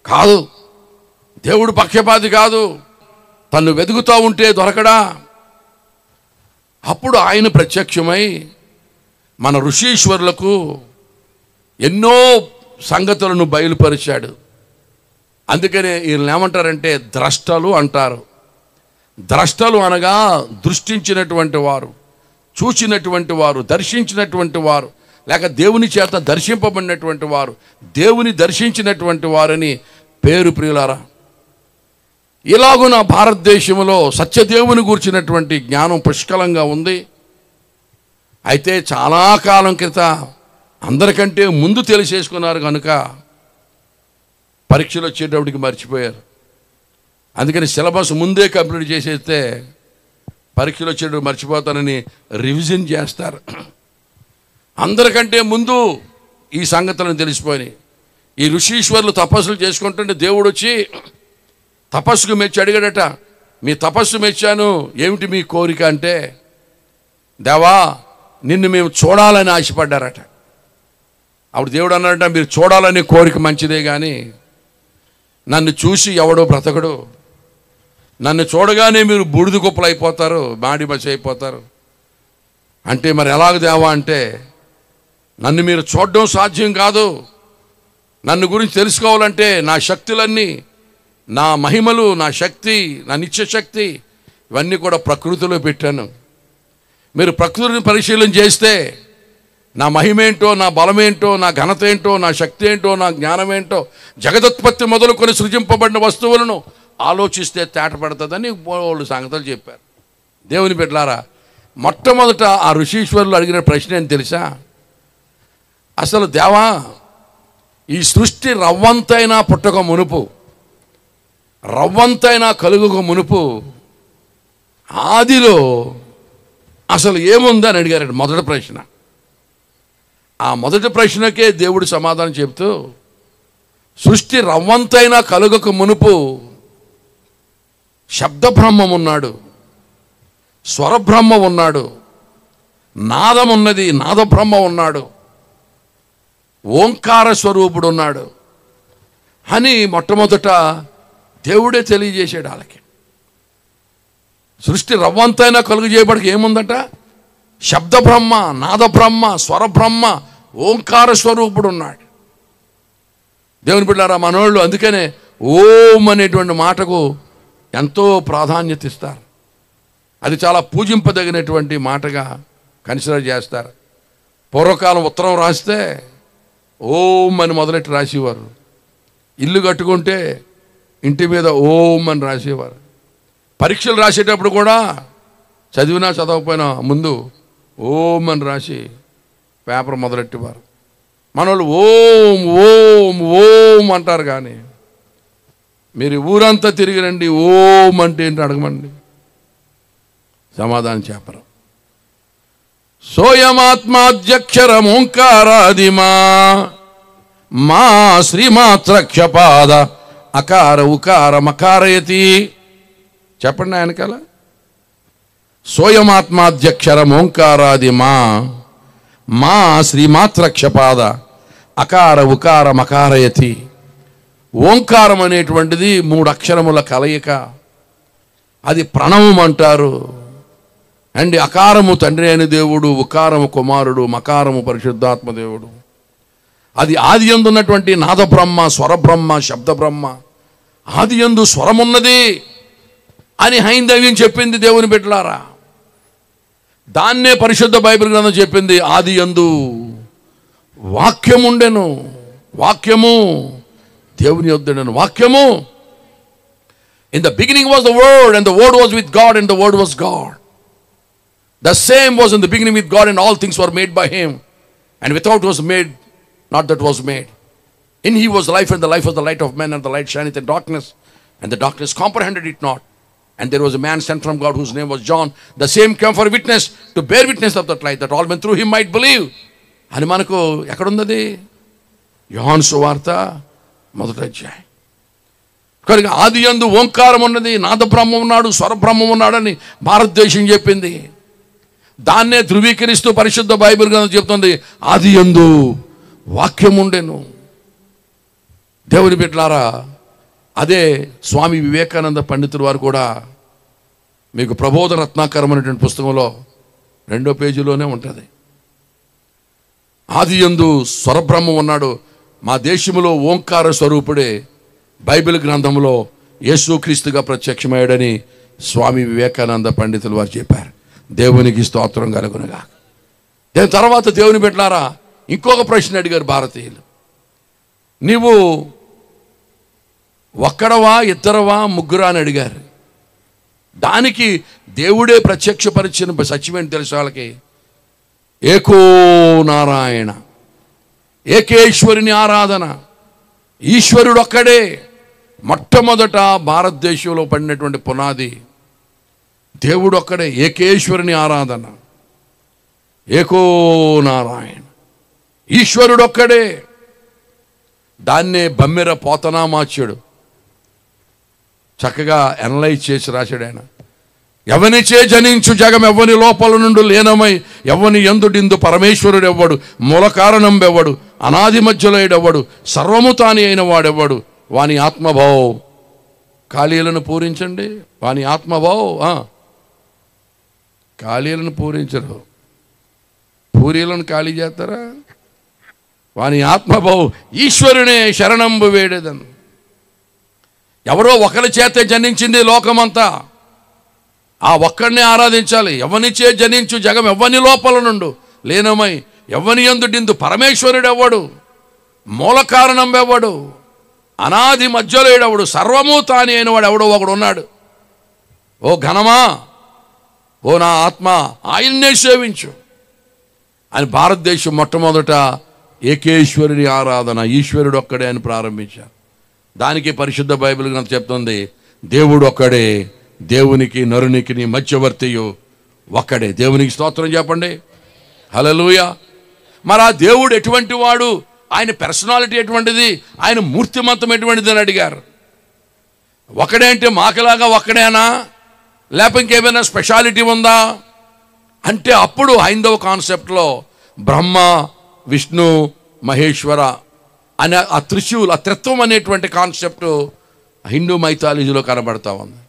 కాదు. దేవుడు పక్షపాతి కాదు. తను వెతుకుతూ ఉంటే దొరకడా? అప్పుడు ఆయన ప్రత్యక్షమై మన ఋషీశ్వరులకు ఎన్నో సంగతులను బయలుపరిచాడు. అందుకనే వీళ్ళని ఏమంటారంటే ద్రష్టలు అంటారు. ద్రష్టలు అనగా దృష్టించినటువంటి వారు, చూచినటువంటి వారు, దర్శించినటువంటి వారు, లేక దేవుని చేత దర్శింపబడినటువంటి వారు, దేవుని దర్శించినటువంటి వారని పేరు. ప్రియులారా, ఇలాగున భారతదేశంలో సత్యదేవుని గూర్చినటువంటి జ్ఞానం పుష్కలంగా ఉంది. అయితే చాలా కాలం క్రితం అందరికంటే ముందు తెలిసేసుకున్నారు కనుక పరీక్షలు వచ్చేటప్పటికి మర్చిపోయారు. అందుకని సిలబస్ ముందే కంప్లీట్ చేసేస్తే పరీక్షలు వచ్చేటప్పుడు మర్చిపోతానని రివిజన్ చేస్తారు. అందరికంటే ముందు ఈ సంగతులను తెలిసిపోయినాయి. ఈ ఋషీశ్వరులు తపస్సులు చేసుకుంటుంటే దేవుడు వచ్చి తపస్సుకు మెచ్చి అడిగాడట, మీ తపస్సు మెచ్చాను, ఏమిటి మీ కోరిక అంటే, దేవా నిన్ను మేము చూడాలని ఆశపడ్డారట. అప్పుడు దేవుడు అన్నాడట, మీరు చూడాలని కోరిక మంచిదే కానీ నన్ను చూసి ఎవడో బ్రతకడు. నన్ను చూడగానే మీరు బూడిద కుప్పలు అయిపోతారు, మాడి మసి అయిపోతారు. అంటే మరి ఎలాగ దేవా అంటే, నన్ను మీరు చూడడం సాధ్యం కాదు. నన్ను గురించి తెలుసుకోవాలంటే నా శక్తులన్నీ, నా మహిమలు, నా శక్తి, నా నిత్య శక్తి ఇవన్నీ కూడా ప్రకృతిలో పెట్టాను. మీరు ప్రకృతిని పరిశీలన చేస్తే నా మహిమేంటో, నా బలమేంటో, నా ఘనత ఏంటో, నా శక్తి ఏంటో, నా జ్ఞానం ఏంటో, జగదుత్పత్తి మొదలుకొని సృజింపబడిన వస్తువులను ఆలోచిస్తే తేటపడుతుందని వాళ్ళు సంగతులు చెప్పారు. దేవుని బిడ్డలారా, మొట్టమొదట ఆ ఋషీశ్వరులు అడిగిన ప్రశ్న ఏం తెలుసా? అసలు దేవా, ఈ సృష్టి రవ్వంతైనా పుట్టక మునుపు, రవ్వంతైనా కలుగుక మునుపు ఆదిలో అసలు ఏముందని అడిగారండి మొదటి ప్రశ్న. ఆ మొదటి ప్రశ్నకే దేవుడు సమాధానం చెబుతూ, సృష్టి రవ్వంతైనా కలుగక మునుపు శబ్దబ్రహ్మం ఉన్నాడు, స్వరబ్రహ్మ ఉన్నాడు, నాదం ఉన్నది, నాదబ్రహ్మ ఉన్నాడు, ఓంకార స్వరూపుడు ఉన్నాడు అని మొట్టమొదట దేవుడే తెలియజేశాడు వాళ్ళకి. సృష్టి రవ్వంతైనా కలుగు చేయబడికి ఏముందట? శబ్దబ్రహ్మ, నాదబ్రహ్మ, స్వరబ్రహ్మ, ఓంకార స్వరూపుడు ఉన్నాడు. దేవుని బిడ్డలారా, మనోళ్ళు అందుకనే ఓం అనేటువంటి మాటకు ఎంతో ప్రాధాన్యత ఇస్తారు. అది చాలా పూజింపదగినటువంటి మాటగా కన్సిడర్ చేస్తారు. పూర్వకాలం ఉత్తరం రాస్తే ఓం అని మొదలెట్టి రాసేవారు. ఇల్లు కట్టుకుంటే ఇంటి మీద ఓం అని రాసేవారు. పరీక్షలు రాసేటప్పుడు కూడా చదివినా చదవకపోయినా ముందు ఓం అని రాసి పేపర్ మొదలెట్టేవారు. మనోళ్ళు ఓం ఓం ఓం అంటారు, కానీ మీరు ఊరంతా తిరిగి రండి ఓం అంటే ఏంటి అడగమండి, సమాధానం చెప్పరు. సోయమాత్మాధ్యక్షరం ఓంకారాదిమా మా శ్రీమాత్రక్షపాద అకార ఉకార మకారయతి. చెప్పండి ఆయనకాల. సోయమాత్మాధ్యక్షరం ఓంకారాదిమా మా శ్రీమాత్రక్షపాద అకార ఉకార మకారయతి. ఓంకారం అనేటువంటిది 3 అక్షరముల కలయిక. అది ప్రణవం అంటారు. అండ్ అకారము తండ్రి అయిన దేవుడు, ఉకారము కుమారుడు, మకారము పరిశుద్ధాత్మ దేవుడు. అది ఆది యందు ఉన్నటువంటి నాదబ్రహ్మ, స్వరబ్రహ్మ, శబ్దబ్రహ్మ. ఆది యందు స్వరమున్నది అని హైందవ్యం చెప్పింది. దేవుని బిడ్డలారా, దాన్నే పరిశుద్ధ బైబిల్ గ్రంథం చెప్పింది. ఆది యందు వాక్యముండెను, వాక్యము దేవుని యొద్దెను, వాక్యము. In the beginning was the Word, and the Word was with God, and the Word was God. The same was in the beginning with God, and all things were made by Him, and without was made not that was made. In He was life, and the life was the light of men, and the light shineth in darkness, and the darkness comprehended it not. And there was a man sent from God whose name was John. The same came for witness, to bear witness of that light, that all men through him might believe. అని మనకు ఎక్కడున్నది? యోహాను సువార్త 1వ అధ్యాయం. కనుక ఆది యందు ఓంకారం ఉన్నది, నాదబ్రహ్మ ఉన్నాడు, స్వరబ్రహ్మ ఉన్నాడని భారతదేశం చెప్పింది. దాన్నే ధృవీకరిస్తూ పరిశుద్ధ బైబిల్ గ్రంథం చెప్తుంది, ఆది యందు వాక్యం ఉండెను. దేవుని బిడ్డలారా, అదే స్వామి వివేకానంద పండితుల వారు కూడా మీకు ప్రబోధ రత్నాకరం అనేటువంటి పుస్తకంలో 2వ పేజీలోనే ఉంటుంది. ఆది యందు స్వరబ్రహ్మ ఉన్నాడు. మా దేశంలో ఓంకార స్వరూపుడే బైబిల్ గ్రంథంలో యేసుక్రీస్తుగా ప్రత్యక్షమయ్యాడని స్వామి వివేకానంద పండితులు వారు చెప్పారు. దేవునికి స్తోత్రం కలుగునుగా. దాని తర్వాత దేవుని బిడ్డలారా, ఇంకొక ప్రశ్న అడిగారు భారతీయులు. నీవు ఒక్కడవా, ఇద్దరవా, ముగ్గురా అని అడిగారు. దానికి దేవుడే ప్రత్యక్షపరిచిన సత్యమేంటి తెలుసు వాళ్ళకి? ఏకో నారాయణ, ఏకేశ్వరుని ఆరాధన. ఈశ్వరుడు ఒక్కడే. మొట్టమొదట భారతదేశంలో పడినటువంటి పునాది దేవుడు ఒక్కడే, ఏకేశ్వరుని ఆరాధన. ఏకో నారాయణ, ఈశ్వరుడు ఒక్కడే. దాన్నే బమ్మెర పోతనామాచ్యుడు చక్కగా అనలైజ్ చేసి రాశాడు. ఆయన ఎవనిచే జనించు జగం ఎవ్వని లోపల నుండి లీనమై ఎవ్వని ఎందుడిందు పరమేశ్వరుడు ఎవ్వడు, మూల కారణం ఎవ్వడు, అనాది మధ్యలోయుడెవ్వడు, సర్వము తాని అయిన వాడెవ్వడు. వాని ఆత్మభావ ఖాళీలను పూరించండి. వాని ఆత్మభావ ఖాళీలను పూరించరు, పూరీలను ఖాళీ చేస్తారా? వాని ఆత్మభావ ఈశ్వరునే శరణంబు వేడేదను. ఎవరో ఒకరి చేతే జనించింది లోకమంతా, ఆ ఒక్కడినే ఆరాధించాలి. ఎవనిచే జనించు జగం ఎవ్వని లోపల నుండు లీనమై ఎవ్వని యందుడిందు పరమేశ్వరుడు ఎవ్వడు, మూల కారణం ఎవ్వడు, అనాది మధ్యలో ఏడవడు, సర్వము తాని అయిన వాడు ఎవడో ఒకడు ఉన్నాడు. ఓ ఘనమా, ఓ నా ఆత్మ, ఆయన్నే సేవించు అని భారతదేశం మొట్టమొదట ఏకేశ్వరుని ఆరాధన, ఈశ్వరుడు ఒక్కడే అని ప్రారంభించారు. దానికి పరిశుద్ధ బైబిల్ గ్రంథం చెప్తుంది, దేవుడు ఒక్కడే, దేవునికి నరునికి మధ్యవర్తియు ఒక్కడే. దేవునికి స్తోత్రం చెప్పండి, హల్లెలూయా. మరి ఆ దేవుడు ఎటువంటి వాడు, ఆయన పర్సనాలిటీ ఎటువంటిది, ఆయన మూర్తిమంతం ఎటువంటిది అని అడిగారు. ఒకడే అంటే మాకులాగా ఒక్కడేనా, లేకపోతే ఇంకేమైనా స్పెషాలిటీ ఉందా అంటే అప్పుడు హైందవ కాన్సెప్ట్లో బ్రహ్మ, విష్ణు, మహేశ్వర అనే ఆ త్రిశూల్, ఆ త్రిత్వం అనేటువంటి కాన్సెప్ట్ హిందూ మైథాలజీలో కనబడతా ఉంది.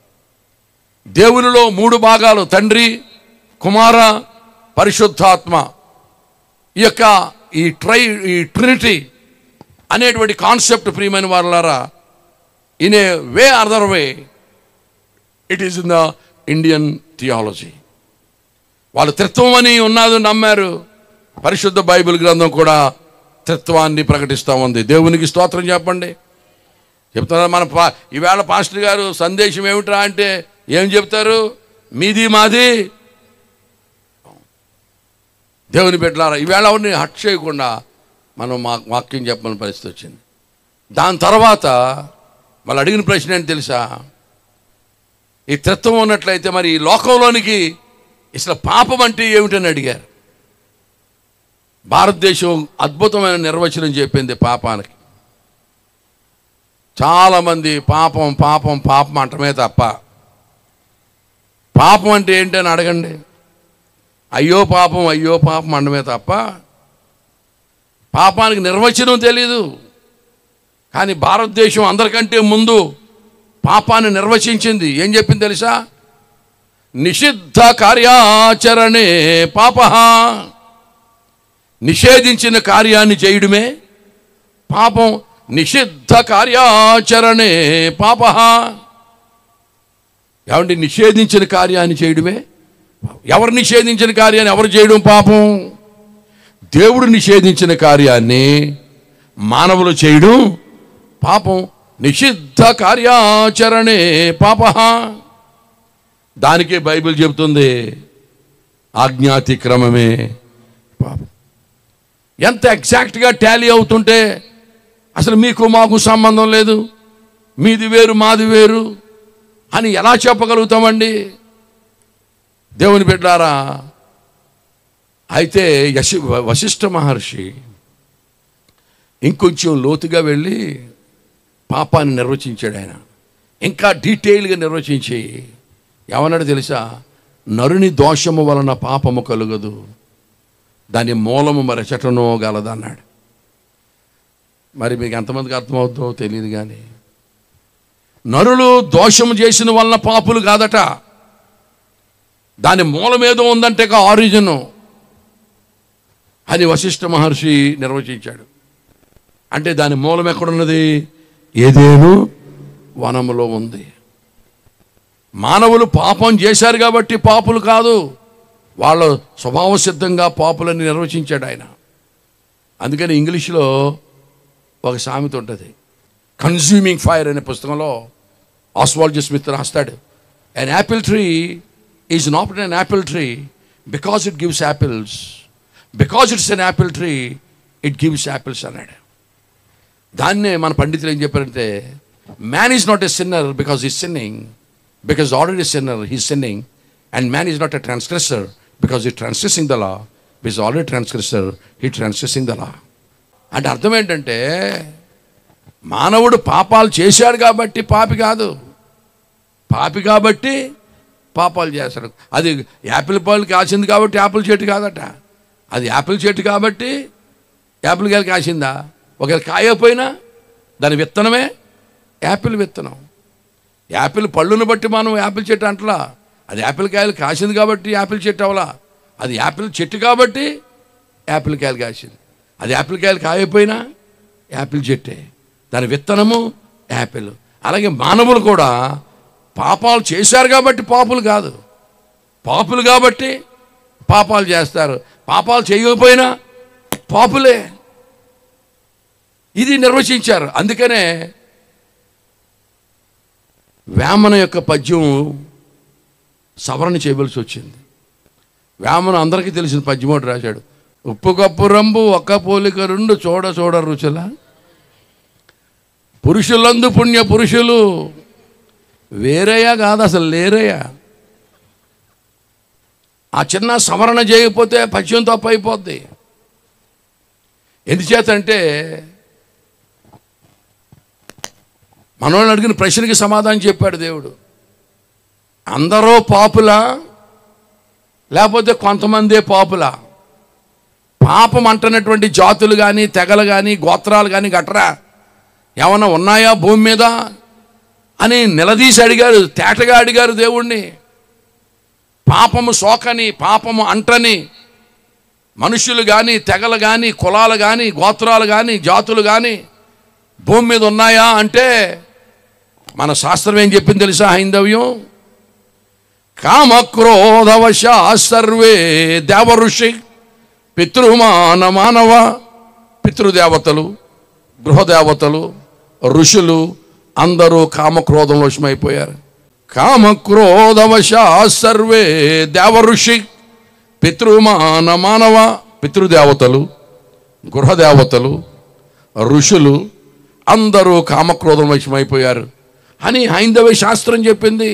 దేవునిలో 3 భాగాలు, తండ్రి, కుమార, పరిశుద్ధాత్మ. ఈ ట్రినిటీ అనేటువంటి కాన్సెప్ట్ ప్రియమైన వారలారా, in a way other way it is in the Indian theology. వాళ్ళు త్రిత్వం అని ఉన్నది నమ్మారు. పరిశుద్ధ బైబిల్ గ్రంథం కూడా త్రిత్వాన్ని ప్రకటిస్తూ ఉంది. దేవునికి స్తోత్రం చెప్పండి. చెప్తున్నారు మన ఈవేళ పాస్టర్ గారు సందేశం ఏమిట్రా అంటే ఏం చెప్తారు? మీది మాది. దేవుని బిడ్డలారా, ఈవేళ ఎవరిని హట్ చేయకుండా మనం వాక్యం చెప్పని పరిస్థితి వచ్చింది. దాని తర్వాత వాళ్ళు అడిగిన ప్రశ్న ఏంటి తెలుసా? ఈ త్రిత్వం ఉన్నట్లయితే మరి ఈ లోకంలోనికి అసలు పాపం అంటే ఏమిటని అడిగారు. భారతదేశం అద్భుతమైన నిర్వచనం చెప్పింది పాపానికి. చాలామంది పాపం పాపం పాపం అంటమే తప్ప పాపం అంటే ఏంటని అడగండి. అయ్యో పాపం అనడమే తప్ప పాపానికి నిర్వచనం తెలీదు. కానీ భారతదేశం అందరికంటే ముందు పాపాన్ని నిర్వచించింది. ఏం చెప్పింది తెలుసా? నిషిద్ధ కార్యాచరణే పాప. నిషేధించిన కార్యాన్ని చేయడమే పాపం. నిషిద్ధ కార్యాచరణే పాప. ఏమంటే నిషేధించిన కార్యాన్ని చేయడమే. ఎవరు నిషేధించిన కార్యాన్ని ఎవరు చేయడం పాపం? దేవుడు నిషేధించిన కార్యాన్ని మానవులు చేయడం పాపం. నిషిద్ధ కార్యాచరణే పాప. దానికే బైబిల్ చెబుతుంది ఆజ్ఞాతిక్రమమే పాపం. ఎంత ఎగ్జాక్ట్గా టాలీ అవుతుంటే అసలు మీకు మాకు సంబంధం లేదు, మీది వేరు మాది వేరు అని ఎలా చెప్పగలుగుతామండి? దేవుని బిడ్డలారా, అయితే వశిష్ఠ మహర్షి ఇంకొంచెం లోతుగా వెళ్ళి పాపాన్ని నిర్వచించాడు. ఆయన ఇంకా డీటెయిల్గా నిర్వచించి ఏమన్నాడు తెలుసా? నరుని దోషము వలన పాపము కలుగదు, దాని మూలము మరెచటనో గలదన్నాడు. మరి మీకు ఎంతమందికి అర్థమవుతుందో తెలియదు. కానీ నరులు దోషము చేసిన వలన పాపులు కాదట, దాని మూలం ఏదో ఉందంటే ఆరిజిను అని వశిష్ఠ మహర్షి నిర్వచించాడు. అంటే దాని మూలం ఎక్కడున్నది? ఏదేను వనములో ఉంది. మానవులు పాపం చేశారు కాబట్టి పాపులు కాదు, వాళ్ళ స్వభావ సిద్ధంగా పాపులని నిర్వచించాడు ఆయన. అందుకని ఇంగ్లీష్లో ఒక సామెత ఉంటుంది, కన్జ్యూమింగ్ ఫైర్ అనే పుస్తకంలో ఆస్వాల్డ్ స్మిత్ రాస్తాడు, an apple tree is not an apple tree because it gives apples, because it's an apple tree it gives apples అన్నాడు. దాన్నే మన పండితులు ఏం చెప్పారంటే, man is not a sinner because is sinning, because already sinner he's sinning, and man is not a transgressor because he transgressing the law, because already transgressor he transgressing the law. అంటే అర్థం ఏంటంటే మానవుడు పాపాలు చేశాడు కాబట్టి పాపి కాదు, పాపి కాబట్టి పాపాలు చేస్తాడు. అది యాపిల్ పాలు కాసింది కాబట్టి యాపిల్ చెట్టు కాదట, అది యాపిల్ చెట్టు కాబట్టి యాపిల్ కాయలు కాసిందా? ఒకవేళ కాయకపోయినా దాని విత్తనమే యాపిల్ విత్తనం. యాపిల్ పళ్ళును బట్టి మనం యాపిల్ చెట్టు అంటలా, అది యాపిల్ కాయలు కాసింది కాబట్టి యాపిల్ చెట్టు అవలా, అది యాపిల్ చెట్టు కాబట్టి యాపిల్ కాయలు కాసింది. అది యాపిల్ కాయలు కాయకపోయినా యాపిల్ చెట్టే, దాని విత్తనము యాపిల్. అలాగే మానవులు కూడా పాపాలు చేశారు కాబట్టి పాపులు కాదు, పాపులు కాబట్టి పాపాలు చేస్తారు, పాపాలు చేయకపోయినా పాపులే. ఇది నిర్వచించారు. అందుకనే వేమన యొక్క పద్యం సవరణ చేయవలసి వచ్చింది. వేమన అందరికీ తెలిసిన పద్యం ఒకటి రాశాడు, ఉప్పు కప్పు రంబు ఒక్క పోలిక రెండు చూడ చూడ రుచుల, పురుషులందు పుణ్య పురుషులు వేరయ్యా కాదు అసలు లేరయ్యా. ఆ చిన్న సవరణ చేయకపోతే పద్యం తప్పు అయిపోద్ది. ఎందుచేతంటే మనోళ్ళని అడిగిన ప్రశ్నకి సమాధానం చెప్పాడు దేవుడు. అందరూ పాపులా లేకపోతే కొంతమందే పాపులా? పాపం అంటున్నటువంటి జాతులు కానీ తెగలు కానీ గోత్రాలు కానీ గట్రా ఏమన్నా ఉన్నాయా భూమి మీద అని నిలదీసి అడిగారు, తేటగా అడిగారు దేవుణ్ణి. పాపము సోకని, పాపము అంటని మనుషులు కానీ తెగలు కానీ కులాలు కానీ గోత్రాలు కానీ జాతులు కానీ భూమి మీద ఉన్నాయా అంటే మన శాస్త్రం ఏం చెప్పింది తెలుసా? హైందవ్యం కామక్రోధవశ సర్వే దేవఋషి పితృమాన మానవ. పితృదేవతలు, గృహదేవతలు, ఋషులు అందరూ కామక్రోధం వశమైపోయారు. కామక్రోధవశ సర్వే దేవఋషి పితృమాన మానవ. పితృదేవతలు, గృహదేవతలు, ఋషులు అందరూ కామక్రోధం వశమైపోయారు అని హైందవ శాస్త్రం చెప్పింది.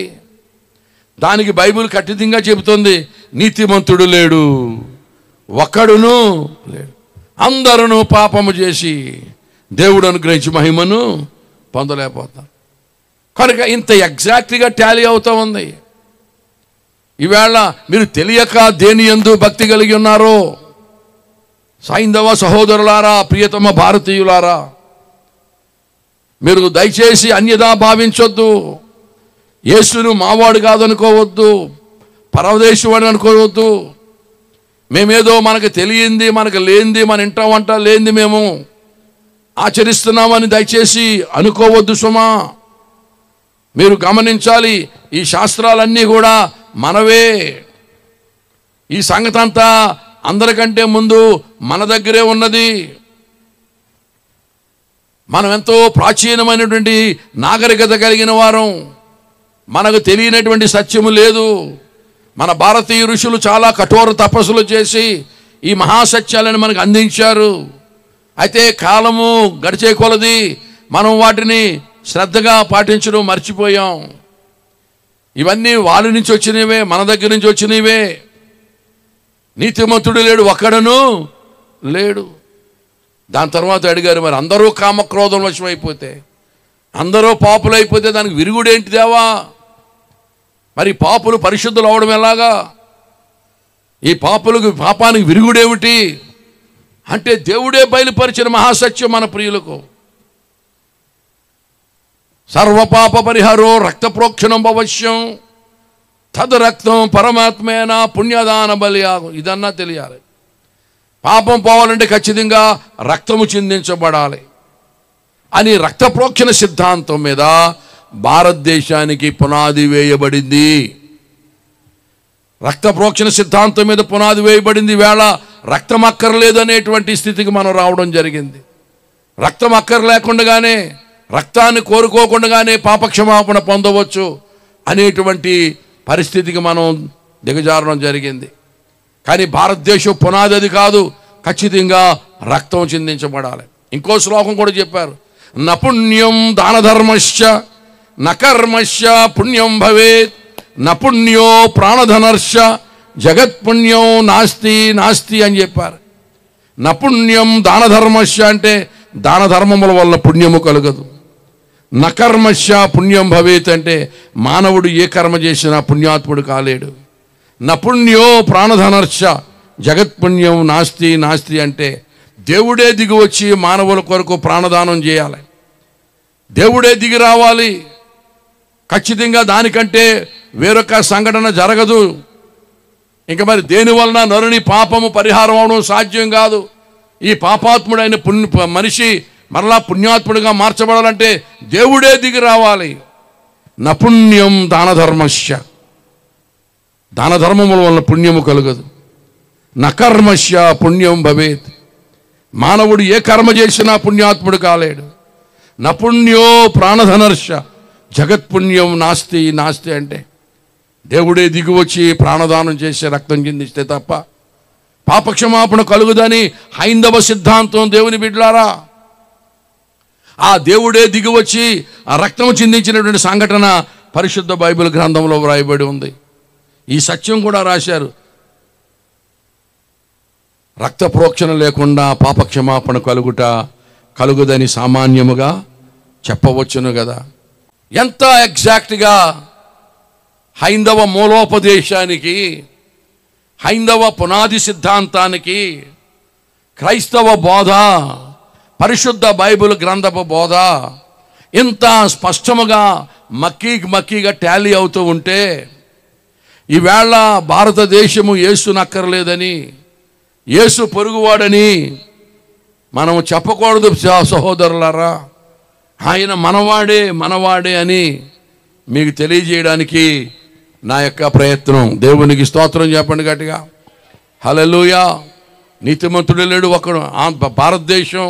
దానికి బైబిల్ ఖచ్చితంగా చెబుతుంది, నీతిమంతుడు లేడు, ఒక్కడును లేడు, అందరూ పాపము చేసి దేవుడు అనుగ్రహించి మహిమను పొందలేకపోతారు. కనుక ఇంత ఎగ్జాక్ట్గా టాలీ అవుతూ ఉంది. ఈవేళ మీరు తెలియక దేని యందు భక్తి కలిగి ఉన్నారో, సైంధవ సహోదరులారా, ప్రియతమ భారతీయులారా, మీరు దయచేసి అన్యదా భావించొద్దు. యేసును మావాడు కాదనుకోవద్దు, పరదేశవాడు అనుకోవద్దు. మేమేదో మనకు తెలియంది, మనకు లేనిది, మన ఇంట వంట లేనిది మేము ఆచరిస్తున్నామని దయచేసి అనుకోవద్దు సుమా. మీరు గమనించాలి, ఈ శాస్త్రాలన్నీ కూడా మనవే. ఈ సంగతి అంతా అందరికంటే ముందు మన దగ్గరే ఉన్నది. మనం ఎంతో ప్రాచీనమైనటువంటి నాగరికత కలిగిన వారం. మనకు తెలియనటువంటి సత్యము లేదు. మన భారతీయ ఋషులు చాలా కఠోర తపస్సులు చేసి ఈ మహాసత్యాలను మనకు అందించారు. అయితే కాలము గడిచే కొలది మనం వాటిని శ్రద్ధగా పాటించడం మర్చిపోయాం. ఇవన్నీ వాళ్ళ నుంచి వచ్చినవే, మన దగ్గర నుంచి వచ్చినవే. నీతిమంతుడు లేడు, ఒక్కడను లేడు. దాని తర్వాత అడిగారు, మరి అందరూ కామక్రోధం వశమైపోతే, అందరూ పాపులైపోతే దానికి విరుగుడేంటి దేవా? మరి పాపులు పరిశుద్ధులు అవడం ఎలాగా? ఈ పాపానికి విరుగుడేమిటి అంటే దేవుడే బయలుపరిచిన మహాసత్యం మన ప్రియులకు. సర్వపాప పరిహారో రక్త ప్రోక్షణం అవశ్యం తద్ రక్తం పరమాత్మేన పుణ్యదాన బలియాగం. ఇదన్నా తెలియాలి. పాపం పోవాలంటే ఖచ్చితంగా రక్తము చిందించబడాలి అని రక్త ప్రోక్షణ సిద్ధాంతం మీద భారతదేశానికి పునాది వేయబడింది. రక్త ప్రోక్షణ సిద్ధాంతం మీద పునాది వేయబడింది. వేళ రక్తం అక్కర్లేదనేటువంటి స్థితికి మనం రావడం జరిగింది. రక్తం అక్కర్లేకుండానే, రక్తాన్ని కోరుకోకుండానే పాపక్షమాపణ పొందవచ్చు అనేటువంటి పరిస్థితికి మనం దిగజారడం జరిగింది. కానీ భారతదేశం పునాది అది కాదు, ఖచ్చితంగా రక్తం చిందించబడాలి. ఇంకో శ్లోకం కూడా చెప్పారు, నపుణ్యం దానధర్మశ్చ నకర్మశ్చ పుణ్యం భవేత్ నపుణ్యో ప్రాణధనర్ష జగత్పుణ్యం నాస్తి నాస్తి అని చెప్పారు. నపుణ్యం దానధర్మశ్చ అంటే దాన ధర్మముల వల్ల పుణ్యము కలగదు. నకర్మశ్చ పుణ్యం భవేత్ అంటే మానవుడు ఏ కర్మ చేసినా పుణ్యాత్ముడు కాలేడు. నపుణ్యో ప్రాణధనర్ష జగత్పుణ్యం నాస్తి నాస్తి అంటే దేవుడే దిగి వచ్చి మానవుల కొరకు ప్రాణదానం చేయాలి. దేవుడే దిగి రావాలి. ఖచ్చితంగా దానికంటే వేరొక సంఘటన జరగదు. ఇంకా మరి దేనివలన నరుని పాపము పరిహారం అవడం సాధ్యం కాదు. ఈ పాపాత్ముడైన మనిషి మరలా పుణ్యాత్ముడిగా మార్చబడాలంటే దేవుడే దిగి రావాలి. నపుణ్యం దానధర్మశ్చ దాన ధర్మముల వలన పుణ్యము కలగదు. నకర్మశ్చ పుణ్యం భవేత్ మానవుడు ఏ కర్మ చేసినా పుణ్యాత్ముడు కాలేడు. నపుణ్యో ప్రాణధనర్ష జగత్పుణ్యం నాస్తి నాస్తి అంటే దేవుడే దిగి వచ్చి ప్రాణదానం చేసి రక్తం చిందిస్తే తప్ప పాపక్షమాపణ కలుగుదని హైందవ సిద్ధాంతం. దేవుని బిడ్డలారా, ఆ దేవుడే దిగి వచ్చి ఆ రక్తం చిందించినటువంటి సంఘటన పరిశుద్ధ బైబిల్ గ్రంథంలో వ్రాయబడి ఉంది. ఈ సత్యం కూడా రాశారు. రక్త ప్రోక్షణ లేకుండా పాపక్షమాపణ కలుగుదని సామాన్యముగా చెప్పవచ్చును కదా. ఎంత ఎగ్జాక్ట్గా హైందవ మూలోపదేశానికి, హైందవ పునాది సిద్ధాంతానికి, క్రైస్తవ బోధ, పరిశుద్ధ బైబిల్ గ్రంథపు బోధ ఇంత స్పష్టముగా మక్కీగా టాలీ అవుతూ ఉంటే, ఈవేళ భారతదేశము యేసునక్కర్లేదని, యేసు పొరుగువాడని మనం చెప్పకూడదు సహోదరులారా. ఆయన మనవాడే అని మీకు తెలియజేయడానికి నా యొక్క ప్రయత్నం. దేవునికి స్తోత్రం చెప్పండి గట్టిగా. హల్లెలూయా. నీతిమంతుడు లేడు ఒకడు. భారతదేశం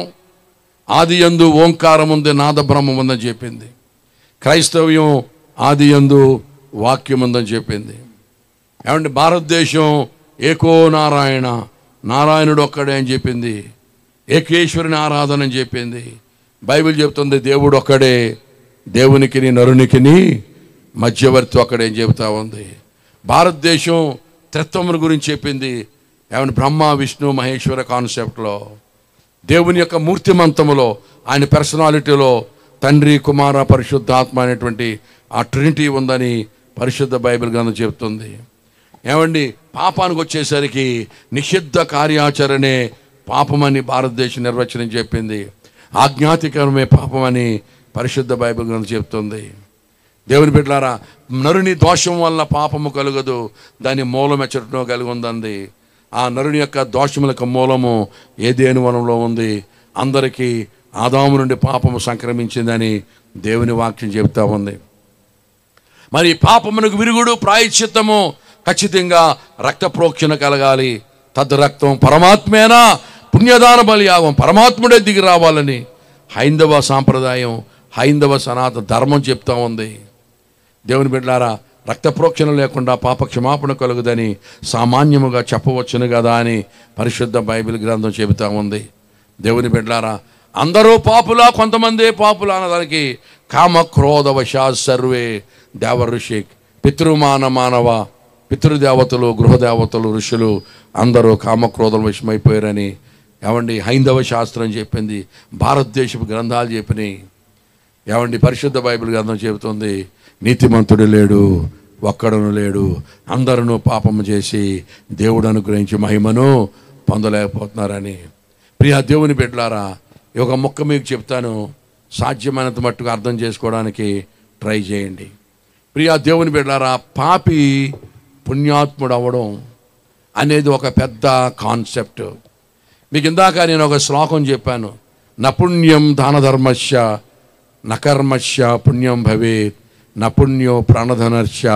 ఆది యందు ఓంకారం ఉంది, నాద బ్రహ్మం ఉందని చెప్పింది. క్రైస్తవ్యం ఆది యందు వాక్యం ఉందని చెప్పింది. ఏమంటే భారతదేశం ఏకో నారాయణ, నారాయణుడు ఒక్కడే అని చెప్పింది. ఏకేశ్వరుని ఆరాధన అని చెప్పింది. బైబిల్ చెప్తుంది దేవుడు ఒక్కడే, దేవునికి నరునికి మధ్యవర్తి ఒక్కడే అని చెబుతా ఉంది. భారతదేశం త్రిత్వముల గురించి చెప్పింది. ఏమంటే బ్రహ్మ విష్ణు మహేశ్వర కాన్సెప్ట్లో, దేవుని యొక్క మూర్తిమంతములో, ఆయన పర్సనాలిటీలో తండ్రి కుమార పరిశుద్ధాత్మ అనేటువంటి ఆ ట్రినిటీ ఉందని పరిశుద్ధ బైబిల్ గ్రంథం చెప్తుంది. ఏమండి పాపానికి వచ్చేసరికి నిషిద్ధ కార్యాచరణే పాపమని భారతదేశం నిర్వచనం చెప్పింది. ఆజ్ఞాతికరమే పాపమని పరిశుద్ధ బైబిల్ గ్రంథం చెప్తుంది. దేవుని బిడ్డలారా, నరుని దోషం వల్ల పాపము కలుగదు, దాని మూలం ఎచ్చటనో కలిగి ఉందండి. ఆ నరుని యొక్క దోషములకు మూలము ఏదేను వనంలో ఉంది. అందరికీ ఆదాము నుండి పాపము సంక్రమించిందని దేవుని వాక్యం చెబుతా ఉంది. మరి పాపమునకు విరుగుడు ప్రాయశ్చిత్తము ఖచ్చితంగా రక్త ప్రోక్షణ కలగాలి. తద్రక్తం పరమాత్మేనా పుణ్యదాన బలియాగం, పరమాత్ముడే దిగి రావాలని హైందవ సాంప్రదాయం, హైందవ సనాతన ధర్మం చెప్తా ఉంది. దేవుని బిడ్డలారా, రక్త ప్రోక్షణ లేకుండా పాప క్షమాపణ కలుగుదని సామాన్యముగా చెప్పవచ్చును కదా అని పరిశుద్ధ బైబిల్ గ్రంథం చెబుతా ఉంది. దేవుని బిడ్డలారా, అందరూ పాపులా, కొంతమందే పాపులా అన్నదానికి కామ క్రోధ వశా సర్వే దేవ ఋషి మానవ పితృదేవతలు, గృహదేవతలు, ఋషులు అందరూ కామక్రోధం వశమైపోయారని ఏమండి హైందవ శాస్త్రం చెప్పింది. భారతదేశపు గ్రంథాలు చెప్పినాయి. ఏమండి పరిశుద్ధ బైబిల్ గ్రంథం చెబుతుంది, నీతిమంతుడు లేడు, ఒక్కడను లేడు, అందరూ పాపము చేసి దేవుడు అనుగ్రహించి మహిమను పొందలేకపోతున్నారని. ప్రియా దేవుని బిడ్డలారా, ఒక మొక్క మీకు చెప్తాను, సాధ్యమైనంత మట్టుకు అర్థం చేసుకోవడానికి ట్రై చేయండి. ప్రియా దేవుని బిడ్డలారా, పాపి పుణ్యాత్ముడు అవ్వడం అనేది ఒక పెద్ద కాన్సెప్ట్. మీకు ఇందాక నేను ఒక శ్లోకం చెప్పాను, నపుణ్యం దానధర్మస్య నకర్మస్య పుణ్యం భవేత్, నపుణ్యో ప్రాణధనస్య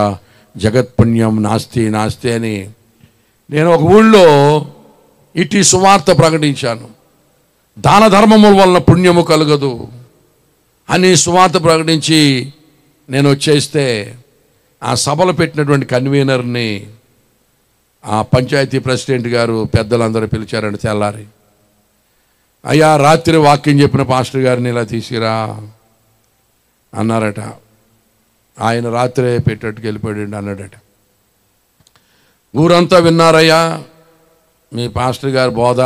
జగత్పుణ్యం నాస్తి అని. నేను ఒక ఊళ్ళో ఇటీ సువార్త ప్రకటించాను. దాన ధర్మముల వలన పుణ్యము కలగదు అని సువార్త ప్రకటించి నేను వచ్చేస్తే ఆ సభలో పెట్టినటువంటి కన్వీనర్ని ఆ పంచాయతీ ప్రెసిడెంట్ గారు పెద్దలందరూ పిలిచారండి. తెల్లారి, అయ్యా రాత్రి వాక్యం చెప్పిన పాస్టర్ గారిని ఇలా తీసిరా అన్నారట. ఆయన రాత్రే పెట్టేట్టుకు వెళ్ళిపోయాడు అన్నాడట. ఊరంతా విన్నారయ్యా మీ పాస్టర్ గారు బోధ,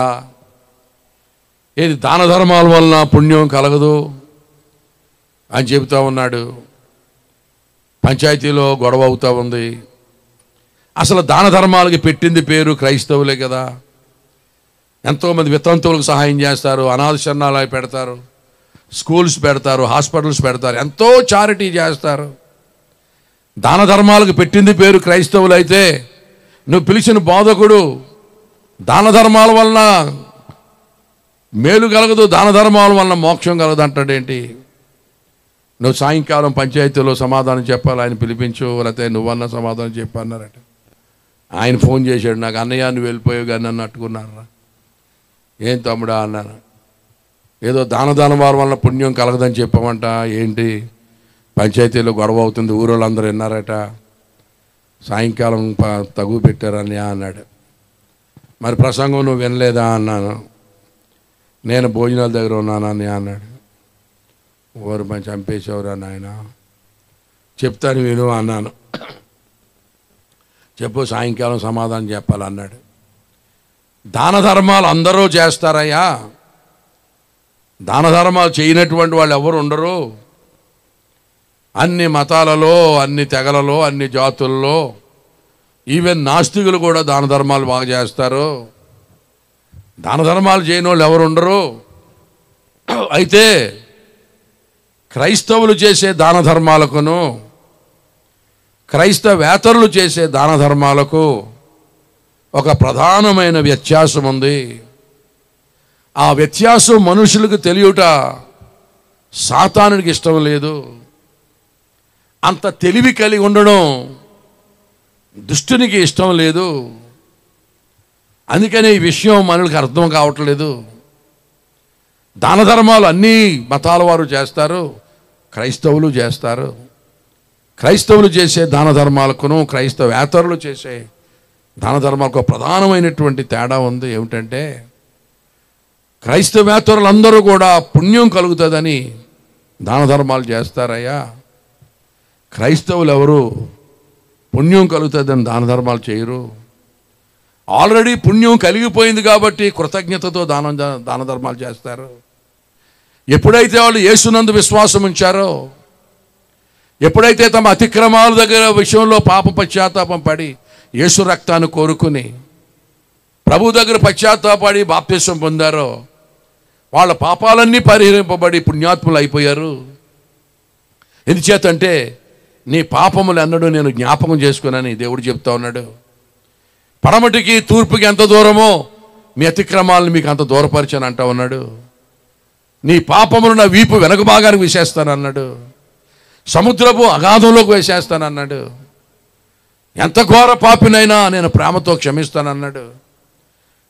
ఏది దాన ధర్మాల వలన పుణ్యం కలగదు అని చెబుతూ ఉన్నాడు. పంచాయతీలో గొడవ అవుతూ ఉంది. అసలు దాన ధర్మాలకి పెట్టింది పేరు క్రైస్తవులే కదా. ఎంతోమంది వితంతువులకు సహాయం చేస్తారు, అనాథ శరణాలయాలు పెడతారు, స్కూల్స్ పెడతారు, హాస్పిటల్స్ పెడతారు, ఎంతో చారిటీ చేస్తారు. దాన ధర్మాలకు పెట్టింది పేరు క్రైస్తవులు అయితే నువ్వు పిలిచిన బోధకుడు దాన ధర్మాల వలన మేలు కలగదు, దాన ధర్మాల వలన మోక్షం కలగదు అంటాడేంటి? నువ్వు సాయంకాలం పంచాయతీలో సమాధానం చెప్పాలి, ఆయన పిలిపించు, లేకపోతే నువ్వన్నా సమాధానం చెప్పన్నారట. ఆయన ఫోన్ చేశాడు నాకు, అన్నయ్య నువ్వు వెళ్ళిపోయావు కానీ నన్ను అట్టుకున్నారా. ఏం తమ్ముడా అన్నాను. ఏదో దాన వారి వలన పుణ్యం కలగదని చెప్పామంట. ఏంటి పంచాయతీలో గొడవ అవుతుంది, ఊరోళ్ళందరూ విన్నారట, సాయంకాలం తగు పెట్టారు అన్నయ్య అన్నాడు. మరి ప్రసంగం నువ్వు వినలేదా అన్నాను. నేను భోజనాల దగ్గర ఉన్నాను అన్నయ్య అన్నాడు. ఓరు మంచి చంపేసేవరా నాయన, చెప్తాను విను అన్నాను. చెప్పు, సాయంకాలం సమాధానం చెప్పాలన్నాడు. దాన ధర్మాలు అందరూ చేస్తారయ్యా, దాన ధర్మాలు చేయనటువంటి వాళ్ళు ఎవరు ఉండరు. అన్ని మతాలలో, అన్ని తెగలలో, అన్ని జాతుల్లో, ఈవెన్ నాస్తికులు కూడా దాన ధర్మాలు బాగా చేస్తారు. దాన ధర్మాలు చేయని వాళ్ళు ఎవరు ఉండరు. అయితే క్రైస్తవులు చేసే దాన ధర్మాలకును క్రైస్తవేతరులు చేసే దాన ధర్మాలకు ఒక ప్రధానమైన వ్యత్యాసం ఉంది. ఆ వ్యత్యాసం మనుషులకు తెలియట సాతానుడికి ఇష్టం లేదు. అంత తెలివి కలిగి ఉండడం దుష్టునికి ఇష్టం లేదు. అందుకనే ఈ విషయం మనకి అర్థం కావట్లేదు. దాన ధర్మాలు అన్ని మతాల వారు చేస్తారు, క్రైస్తవులు చేస్తారు. క్రైస్తవులు చేసే దాన ధర్మాలకును క్రైస్తవేతరులు చేసే దాన ధర్మాలకు ప్రధానమైనటువంటి తేడా ఉంది. ఏమిటంటే క్రైస్తవేతరులందరూ కూడా పుణ్యం కలుగుతుందని దాన ధర్మాలు చేస్తారయ్యా. క్రైస్తవులు ఎవరు పుణ్యం కలుగుతుందని దాన ధర్మాలు చేయరు. ఆల్రెడీ పుణ్యం కలిగిపోయింది కాబట్టి కృతజ్ఞతతో దాన ధర్మాలు చేస్తారు. ఎప్పుడైతే వాళ్ళు యేసునందు విశ్వాసం ఉంచారో, ఎప్పుడైతే తమ అతిక్రమాల దగ్గర విషయంలో పాప పశ్చాత్తాపం పడి యేసు రక్తాన్ని కోరుకుని ప్రభు దగ్గర పశ్చాత్తాపడి బాప్తిసం పొందారో, వాళ్ళ పాపాలన్నీ పరిహరింపబడి పుణ్యాత్ములు అయిపోయారు. ఎందుచేతంటే నీ పాపములు అన్నడు నేను జ్ఞాపకం చేసుకున్నానని దేవుడు చెప్తా ఉన్నాడు. పడమటికి తూర్పుకి ఎంత దూరమో మీ అతిక్రమాలను మీకు అంత దూరపరిచాను అంటా ఉన్నాడు. నీ పాపములు నా వీపు వెనక భాగానికి వేసేస్తానన్నాడు. సముద్రపు అగాధంలోకి వేసేస్తానన్నాడు. ఎంత ఘోర పాపినైనా నేను ప్రేమతో క్షమిస్తానన్నాడు.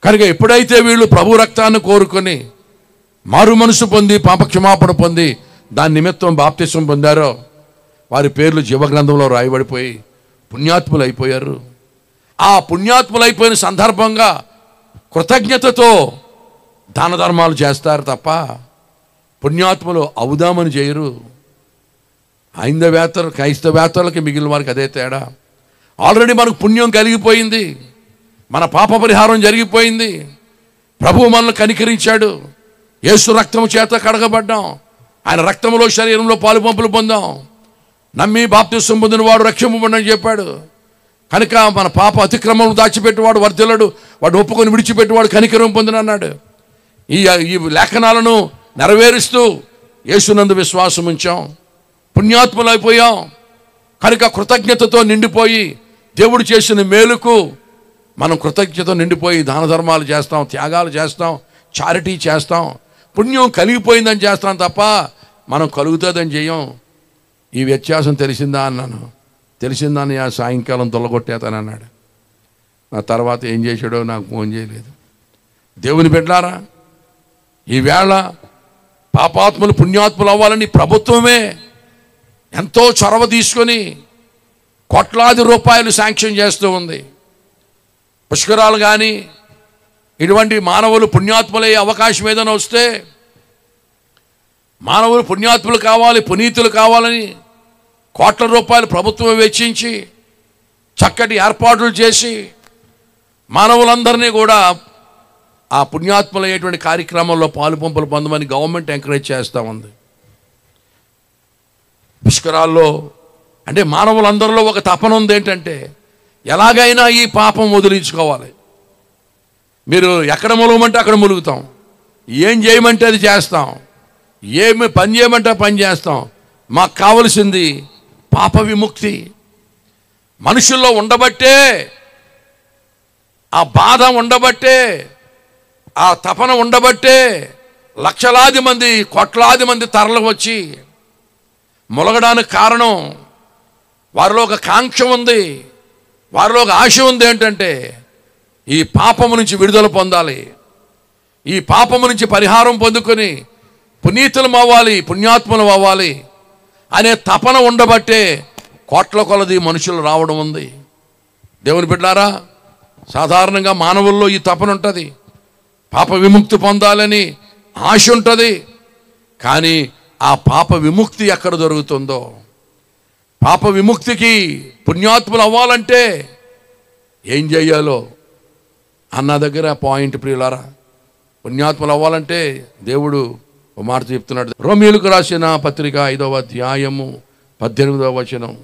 కనుక ఎప్పుడైతే వీళ్ళు ప్రభు రక్తాన్ని కోరుకొని మారు మనసు పొంది పాపక్షమాపణ పొంది దాని నిమిత్తం బాప్తిసం పొందారో, వారి పేర్లు జీవగ్రంథంలో రాయబడిపోయి పుణ్యాత్ములు అయిపోయారు. ఆ పుణ్యాత్ములు అయిపోయిన సందర్భంగా కృతజ్ఞతతో దాన ధర్మాలు చేస్తారు తప్ప పుణ్యాత్ములు అవుదామని చేయరు. క్రైస్తవేతరులకి మిగిలిన వారికి అదే తేడా. ఆల్రెడీ మనకు పుణ్యం కలిగిపోయింది, మన పాప పరిహారం జరిగిపోయింది. ప్రభువు మనల్ని కనికరించాడు. యేసు రక్తము చేత కడగబడ్డాం. ఆయన రక్తంలో శరీరంలో పాలు పంపులు పొందాం. నమ్మి బాప్తిసం పొందిన వాడు రక్షింపబడని చెప్పాడు. కనుక మన పాప అతిక్రమం దాచిపెట్టేవాడు వర్ధిల్లడు, వాడు ఒప్పుకొని విడిచిపెట్టేవాడు కనికరం పొందినన్నాడు. ఈ లేఖనాలను నెరవేరుస్తూ యేసునందు విశ్వాసం ఉంచాం, పుణ్యాత్ములు అయిపోయాం. కనుక కృతజ్ఞతతో నిండిపోయి దేవుడు చేసిన మేలుకు మనం కృతజ్ఞతతో నిండిపోయి దాన ధర్మాలు చేస్తాం, త్యాగాలు చేస్తాం, చారిటీ చేస్తాం. పుణ్యం కలిగిపోయిందని చేస్తాం తప్ప మనం కలుగుతుందని చేయం. ఈ వ్యత్యాసం తెలిసిందా అన్నాను. తెలిసిందని ఆ సాయంకాలం తొలగొట్టేతాను అన్నాడు. ఆ తర్వాత ఏం చేశాడో నాకు ఫోన్ చేయలేదు. దేవుని బిడ్డలారా, ఈవేళ పాపాత్ములు పుణ్యాత్ములు అవ్వాలని ప్రభుత్వమే ఎంతో చొరవ తీసుకొని కోట్లాది రూపాయలు శాంక్షన్ చేస్తూ ఉంది. పుష్కరాలు కానీ ఇటువంటి మానవులు పుణ్యాత్ములయ్యే అవకాశం ఏదైనా వస్తే, మానవులు పుణ్యాత్ములు కావాలి, పునీతులు కావాలని కోట్ల రూపాయలు ప్రభుత్వం వెచ్చించి చక్కటి ఏర్పాట్లు చేసి మానవులందరినీ కూడా ఆ పుణ్యాత్ములయ్యేటువంటి కార్యక్రమంలో పాలు పంపులు పొందమని గవర్నమెంట్ ఎంకరేజ్ చేస్తూ ఉంది. పుష్కరాల్లో అంటే మానవులందరిలో ఒక తపన ఉంది ఏంటంటే ఎలాగైనా ఈ పాపం వదిలించుకోవాలి. మీరు ఎక్కడ ములగమంటే అక్కడ ములుగుతాం, ఏం చేయమంటే అది చేస్తాం, ఏమి పని చేయమంటే పని చేస్తాం. మాకు కావలసింది పాప విముక్తి. మనుషుల్లో ఉండబట్టే, ఆ బాధ ఉండబట్టే, ఆ తపన ఉండబట్టే లక్షలాది మంది కోట్లాది మంది తరలి వచ్చి ములగడానికి కారణం వారిలో ఒక కాంక్ష ఉంది, వారిలో ఒక ఆశ ఉంది. ఏంటంటే ఈ పాపము నుంచి విడుదల పొందాలి, ఈ పాపము నుంచి పరిహారం పొందుకొని పునీతులం అవ్వాలి, పుణ్యాత్ములం అవ్వాలి అనే తపన ఉండబట్టే కోట్ల కొలది మనుషులు రావడం ఉంది. దేవుని బిడ్డలారా, సాధారణంగా మానవుల్లో ఈ తపన ఉంటుంది, పాప విముక్తి పొందాలని ఆశ ఉంటుంది. కానీ ఆ పాప విముక్తి ఎక్కడ దొరుకుతుందో, పాప విముక్తికి పుణ్యాత్ములు అవ్వాలంటే ఏం చెయ్యాలో అన్న దగ్గర పాయింట్ ప్రియులారా. పుణ్యాత్ములు అవ్వాలంటే దేవుడు ఒక మాట చెప్తున్నాడు. రోమీయులకు రాసిన పత్రిక 5వ అధ్యాయము 18వ వచనం.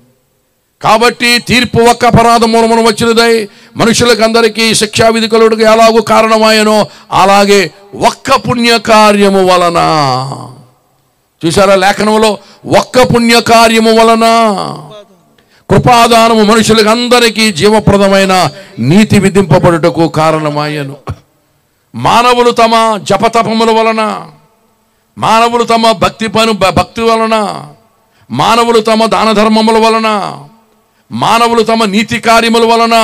కాబట్టి తీర్పు ఒక్క అపరాధం మూలమున వచ్చినదై మనుషులకు అందరికీ శిక్షా విధి కలుగుటకు ఎలాగూ కారణమాయనో అలాగే ఒక్క పుణ్యకార్యము వలన. చూసారా లేఖనంలో, ఒక్క పుణ్యకార్యము వలన కృపాదానము మనుషులకు అందరికీ జీవప్రదమైన నీతి విధింపబడుటకు కారణమాయను. మానవులు తమ జపతపముల వలన, మానవులు తమ భక్తి వలన, మానవులు తమ దాన ధర్మముల వలన, మానవులు తమ నీతి కార్యముల వలన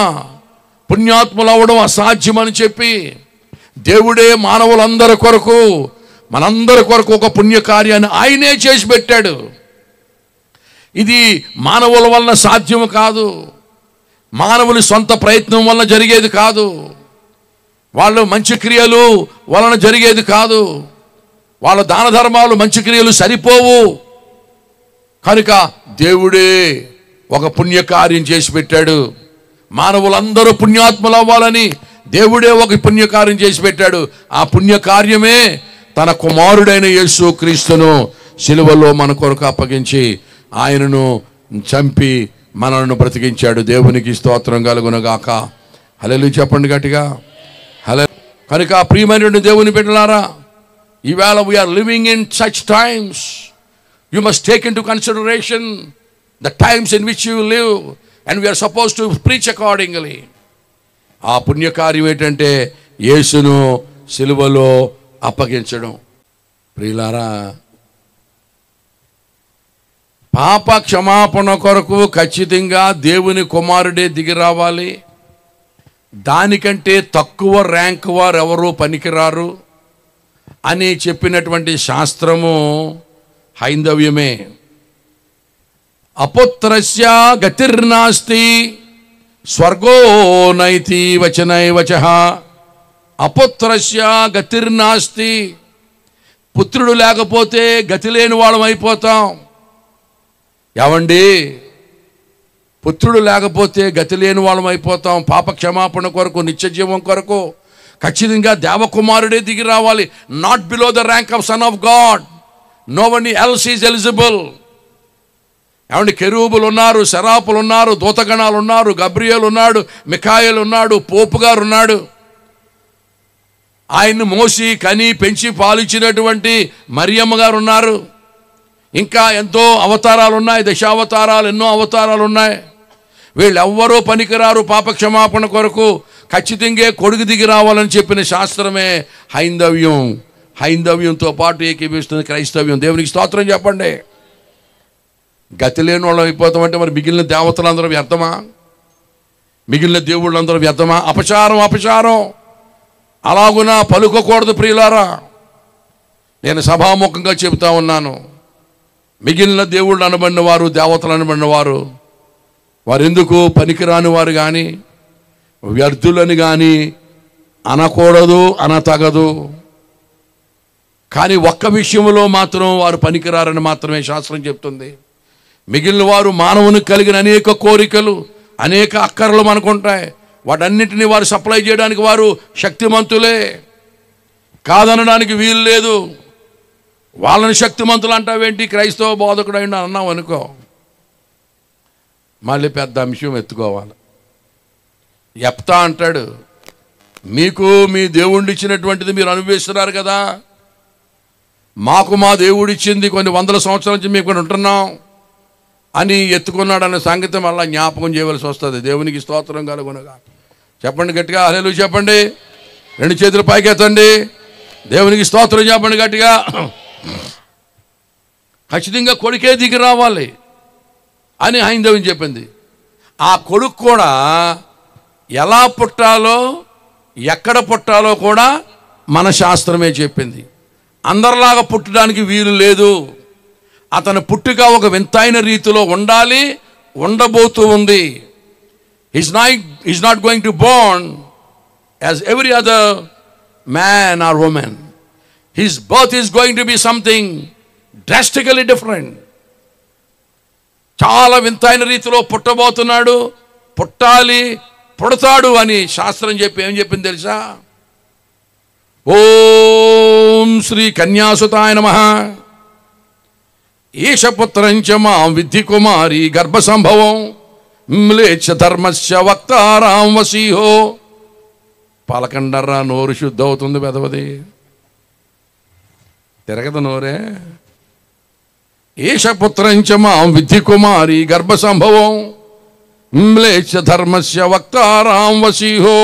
పుణ్యాత్ములు అవ్వడం అసాధ్యమని చెప్పి దేవుడే మానవులందరి కొరకు, మనందరి కొరకు ఒక పుణ్యకార్యాన్ని ఆయనే చేసి పెట్టాడు. ఇది మానవుల వలన సాధ్యము కాదు, మానవుని సొంత ప్రయత్నం వలన జరిగేది కాదు, వాళ్ళు మంచి క్రియలు వలన జరిగేది కాదు, వాళ్ళ దాన ధర్మాలు మంచి క్రియలు సరిపోవు. కనుక దేవుడే ఒక పుణ్యకార్యం చేసి పెట్టాడు. మానవులందరూ పుణ్యాత్ములు అవ్వాలని దేవుడే ఒక పుణ్యకార్యం చేసి పెట్టాడు. ఆ పుణ్యకార్యమే తన కుమారుడైన యేసు క్రీస్తును సిలువలో మన కొరకు అప్పగించి ఆయనను చంపి మనలను బ్రతికించాడు. దేవునికి స్తోత్రం కలుగునుగాక. హల్లెలూయా చెప్పండి గట్టిగా, హల్లెలూయా. కనుక ప్రియమైన దేవుని బిడ్డలారా, ఈవేళ we are living in such times. You must take into consideration the times in which you live, and we are supposed to preach accordingly. ఆ పుణ్యకార్యం ఏంటంటే యేసును సిలువలో అప్పగించడం. ప్రియులారా, పాప క్షమాపణ కొరకు ఖచ్చితంగా దేవుని కుమారుడే దిగి రావాలి. దానికంటే తక్కువ ర్యాంక్ వారు ఎవరూ పనికిరారు అని చెప్పినటువంటి శాస్త్రము హైందవ్యమే. అపుత్రస్య గతిర్నాస్తి స్వర్గో నైతి వచనైవచః. అపుత్రస్య గతిర్నాస్తి, పుత్రుడు లేకపోతే గతి లేని వాళ్ళం అయిపోతాం. ఏమండి, పుత్రుడు లేకపోతే గతి లేని వాళ్ళం అయిపోతాం. పాప క్షమాపణ కొరకు, నిత్య జీవం కొరకు ఖచ్చితంగా దేవకుమారుడే దిగి రావాలి. Not below the rank of son of God. No one else is eligible. ఏమండి, కెరూబులు ఉన్నారు, శరాపులు ఉన్నారు, దూతగణాలు ఉన్నారు, గబ్రియేలు ఉన్నాడు, మిఖాయేలు ఉన్నాడు, పోపు గారు ఉన్నాడు. ఆయన్ని మోసి కని పెంచి పాలిచ్చినటువంటి మరియమ్మ గారు ఉన్నారు. ఇంకా ఎంతో అవతారాలు ఉన్నాయి, దశావతారాలు, ఎన్నో అవతారాలు ఉన్నాయి. వీళ్ళెవ్వరూ పనికిరారు పాప క్షమాపణ కొరకు. ఖచ్చితంగా కొడుకు దిగి రావాలని చెప్పిన శాస్త్రమే హైందవ్యం. హైందవ్యంతో పాటు ఏకీభవిస్తుంది క్రైస్తవ్యం. దేవునికి స్తోత్రం చెప్పండి. గతి లేని వాళ్ళం అయిపోతామంటే మరి మిగిలిన దేవతలందరూ వ్యర్థమా? మిగిలిన దేవుళ్ళందరూ వ్యర్థమా? అపచారం, అపచారం. అలాగున పలుకోకూడదు ప్రియులారా. నేను సభాముఖంగా చెబుతా ఉన్నాను. మిగిలిన దేవుళ్ళు అనబడిన వారు, దేవతలు అనబడిన వారు, వారెందుకు పనికిరాని వారు కానీ వ్యర్థులని కానీ అనకూడదు, అనతగదు. కానీ ఒక్క విషయంలో మాత్రం వారు పనికిరారని మాత్రమే శాస్త్రం చెప్తుంది. మిగిలిన వారు మానవునికి కలిగిన అనేక కోరికలు, అనేక అక్కర్లు మనకుంటాయి. వాటన్నిటిని వారు సప్లై చేయడానికి వారు శక్తిమంతులే, కాదనడానికి వీలు లేదు. వాళ్ళని శక్తిమంతులు అంటావేంటి? క్రైస్తవ బోధకుడు అయినా అన్నావు అనుకో, మళ్ళీ పెద్ద అంశం ఎత్తుకోవాలి. యెఫ్తా అంటాడు, మీకు మీ దేవుడు ఇచ్చినటువంటిది మీరు అనుభవిస్తున్నారు కదా, మాకు మా దేవుడు ఇచ్చింది కొన్ని వందల సంవత్సరాల నుంచి మేము ఉంటున్నాం అని ఎత్తుకున్నాడన్న సంగతి మళ్ళీ జ్ఞాపకం చేయవలసి వస్తుంది. దేవునికి స్తోత్రం కలుగునుగా. చెప్పండి గట్టిగా, హల్లెలూయా చెప్పండి. రెండు చేతులు పైకెత్తండి, దేవునికి స్తోత్రం చెప్పండి గట్టిగా. ఖచ్చితంగా కొడుకే దిగి రావాలి అని హైందవ్యం చెప్పింది. ఆ కొడుకు కూడా ఎలా పుట్టాలో, ఎక్కడ పుట్టాలో కూడా మన శాస్త్రమే చెప్పింది. అందరిలాగా పుట్టడానికి వీలు లేదు. అతని పుట్టుక ఒక వింతైన రీతిలో ఉండాలి, ఉండబోతూ ఉంది. He's not going to born as every other man or woman. His birth is going to be something drastically different. చాలా వింతైన రీతిలో పుట్టబోతున్నాడు, పుట్టాలి, పుడతాడు అని శాస్త్రం చెప్పి ఏం చెప్పింది తెలుసా? ఓం శ్రీ కన్యాసుతాయ నమః. ఈశపుత్రంచ మాం విద్ధి కుమారి గర్భ సంభవం మ్లేచ్ఛ ధర్మస్య వక్తారాం వసీహో. పలకండర్రా, నోరు శుద్ధి అవుతుంది పెదవది, తిరగదు నోరే. ఈశపుత్రంచ మాం విద్ధి కుమారి గర్భ సంభవం మ్లేచ్ఛ ధర్మస్య వక్తారాం వసీహో.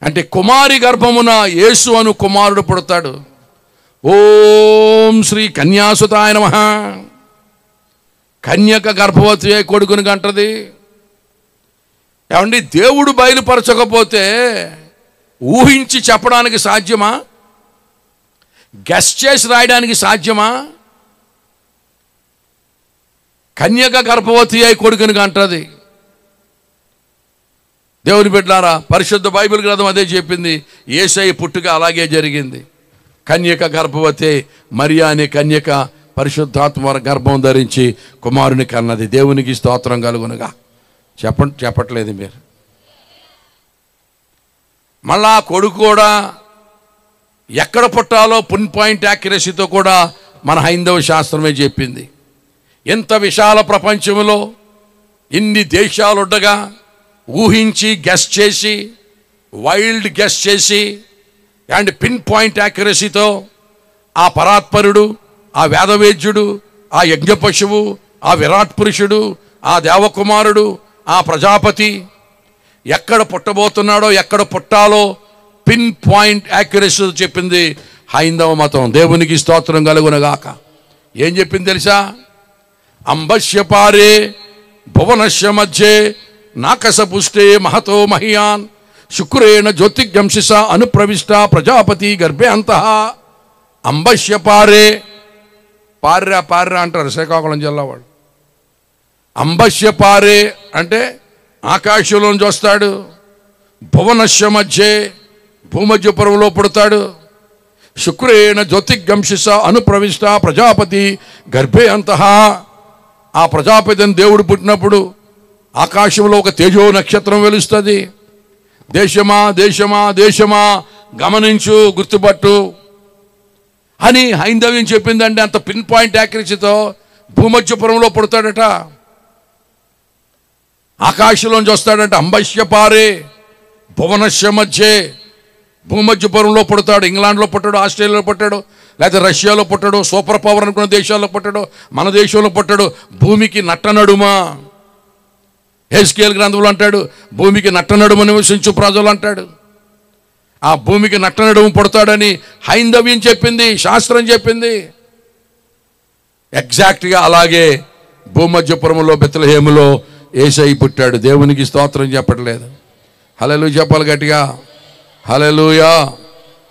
అంటే కుమారి గర్భమున యేసు అను కుమారుడు పుడతాడు. ఓం శ్రీ కన్యాసుతాయ నమః. కన్యక గర్భవతి కొడుకుని కంటది. ఏమండి, దేవుడు బయలుపరచకపోతే ఊహించి చెప్పడానికి సాధ్యమా? గెస్ చేసి రాయడానికి సాధ్యమా? కన్యక గర్భవతి అయి కొడుకుని కంటది. దేవుని బిడ్డలారా, పరిశుద్ధ బైబిల్ గ్రంథం అదే చెప్పింది. యేసయ్య పుట్టుక అలాగే జరిగింది. కన్యక గర్భవతి మరియా అనే కన్యక పరిశుద్ధాత్మ గర్భం ధరించి కుమారుని కన్నది. దేవునికి స్తోత్రం కలుగునుగా. చెప్పట్లేదు మీరు. మళ్ళా కొడుకు కూడా ఎక్కడ పుట్టాలో పిన్ పాయింట్ యాక్యురసీతో కూడా మన హైందవ శాస్త్రమే చెప్పింది. ఎంత విశాల ప్రపంచంలో ఇన్ని దేశాలు ఉండగా ఊహించి గెస్ చేసి, వైల్డ్ గెస్ చేసి అండ్ పిన్ పాయింట్ యాక్యురసీతో ఆ పరాత్పరుడు, ఆ వేదవేద్యుడు, ఆ యజ్ఞ పశువు, ఆ విరాట్ పురుషుడు, ఆ దేవకుమారుడు, ఆ ప్రజాపతి ఎక్కడ పుట్టబోతున్నాడో, ఎక్కడ పుట్టాలో పిన్ పాయింట్ యాక్యురసీతో చెప్పింది హైందవ మతం. దేవునికి స్తోత్రం కలుగునగాక. ఏం చెప్పింది తెలుసా? అంబస్య పారే భువనస్య మధ్యే నాకస పుష్టే మహతో మహియాన్ శుక్రేణ జ్యోతిర్గంశిష అనుప్రవిష్ట ప్రజాపతి గర్భే అంతః. అంబస్య పారే, పార్రా పార్రా అంటారు శ్రీకాకుళం జిల్లా వాడు. అంబస్య పారే అంటే ఆకాశంలోంచి వస్తాడు. భువనస్య మధ్యే, భూమధ్యపురంలో పుడతాడు. శుక్రేణ జ్యోతిర్గంశిష అనుప్రవిష్ట ప్రజాపతి గర్భే అంతః. ఆ ప్రజాపతి అని దేవుడు పుట్టినప్పుడు ఆకాశంలో ఒక తేజో నక్షత్రం వెలుస్తుంది. దేశమా దేశమా దేశమా గమనించు, గుర్తుపట్టు అని హైందవ్యం చెప్పిందంటే అంత పిన్ పాయింట్ యాక్యురసీతో భూమధ్యపురంలో పుడతాడట. ఆకాశంలోంచి వస్తాడంట. అంబస్య పారే భువనస్య మధ్యే, భూమధ్యపురంలో పుడతాడు. ఇంగ్లాండ్లో పుట్టాడు, ఆస్ట్రేలియాలో పుట్టాడు, లేకపోతే రష్యాలో పుట్టాడు, సూపర్ పవర్ అనుకున్న దేశాల్లో పుట్టాడు, మన దేశంలో పుట్టాడు. భూమికి నట్టనడుమా, హెస్కేల్ గ్రంథంలో అంటాడు, భూమికి నట్టనడుమ నివసించు ప్రజలు అంటాడు. ఆ భూమికి నట్టనడుము పుడతాడని హైందవ్యం చెప్పింది, శాస్త్రం చెప్పింది. ఎగ్జాక్ట్గా అలాగే భూమధ్యపురంలో బెత్లెహేములో యేసయ్య పుట్టాడు. దేవునికి స్తోత్రం చెప్పట్లేదు. హల్లెలూయా చెప్పాలి గట్టిగా. హల్లెలూయా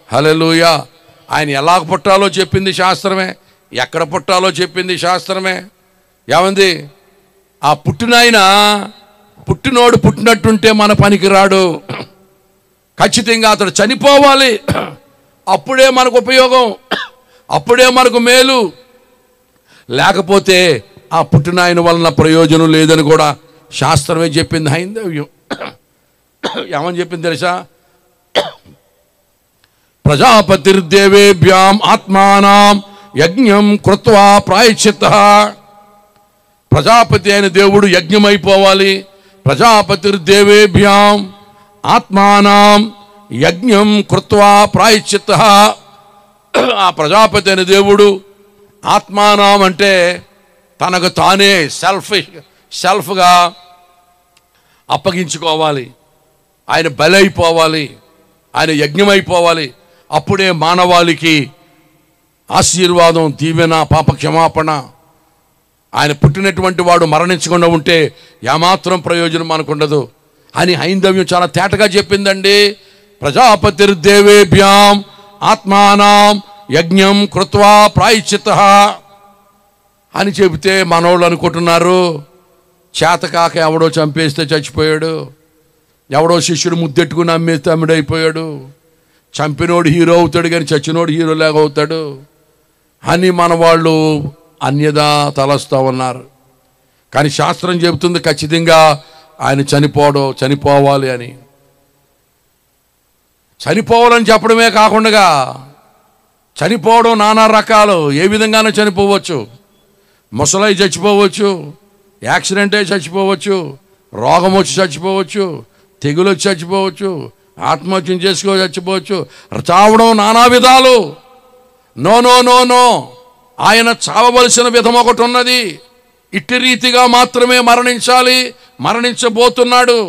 హల్లెలూయా. ఆయన ఎలా పుట్టాలో చెప్పింది శాస్త్రమే, ఎక్కడ పుట్టాలో చెప్పింది శాస్త్రమే. ఏమంది? ఆ పుట్టినాయన పుట్టినోడు పుట్టినట్టుంటే మన పనికి రాడు. ఖచ్చితంగా అతడు చనిపోవాలి. అప్పుడే మనకు ఉపయోగం, అప్పుడే మనకు మేలు. లేకపోతే ఆ పుట్టినాయన వలన ప్రయోజనం లేదని కూడా శాస్త్రమే చెప్పింది హైందవ్యం. ఏమని చెప్పింది తెలుసా? ప్రజాపతిర్దేవేభ్యాం ఆత్మానాం యజ్ఞం కృత్వా ప్రాయశ్చిత్తః. ప్రజాపతి అయిన దేవుడు యజ్ఞమైపోవాలి. ప్రజాపతిర్దేవేభ్యాం ఆత్మానాం యజ్ఞం కృత్వా ప్రాయశ్చిత్తః. ఆ ప్రజాపతి అయిన దేవుడు ఆత్మానాం అంటే తనకు తానే సెల్ఫ్గా అప్పగించుకోవాలి. ఆయన బలైపోవాలి, ఆయన యజ్ఞమైపోవాలి. అప్పుడే మానవాళికి ఆశీర్వాదం, దీవెన, పాప క్షమాపణ. ఆయన పుట్టినటువంటి వాడు మరణించకుండా ఉంటే ఏమాత్రం ప్రయోజనం మనకుండదు అని హైందవ్యం చాలా తేటగా చెప్పిందండి. ప్రజాపతిర్దేవేభ్యాం ఆత్మానాం యజ్ఞం కృత్వా ప్రాయశ్చిత్తః అని చెబితే మనోళ్ళు అనుకుంటున్నారు చేతకాక ఎవడో చంపేస్తే చచ్చిపోయాడు, ఎవడో శిష్యుడు ముద్దెట్టుకుని అమ్మేస్తే అమ్ముడైపోయాడు, చంపినోడు హీరో అవుతాడు కానీ చచ్చినోడు హీరోలాగా అవుతాడు అని మన వాళ్ళు అన్యదా తలస్తూ ఉన్నారు. కానీ శాస్త్రం చెబుతుంది ఖచ్చితంగా ఆయన చనిపోవాలి అని. చనిపోవాలని చెప్పడమే కాకుండా చనిపోవడం నానా రకాలు, ఏ విధంగానూ చనిపోవచ్చు. ముసలై చచ్చిపోవచ్చు, యాక్సిడెంట్ అయి చచ్చిపోవచ్చు, రోగం వచ్చి చచ్చిపోవచ్చు, తెగులు వచ్చి చచ్చిపోవచ్చు, ఆత్మహత్యం చేసుకో చచ్చిపోవచ్చు. చావడం నానా విధాలు. నో నో నో నో, ఆయన చావవలసిన విధం ఒకటి ఉన్నది. ఇట్టి రీతిగా మాత్రమే మరణించాలి, మరణించబోతున్నాడు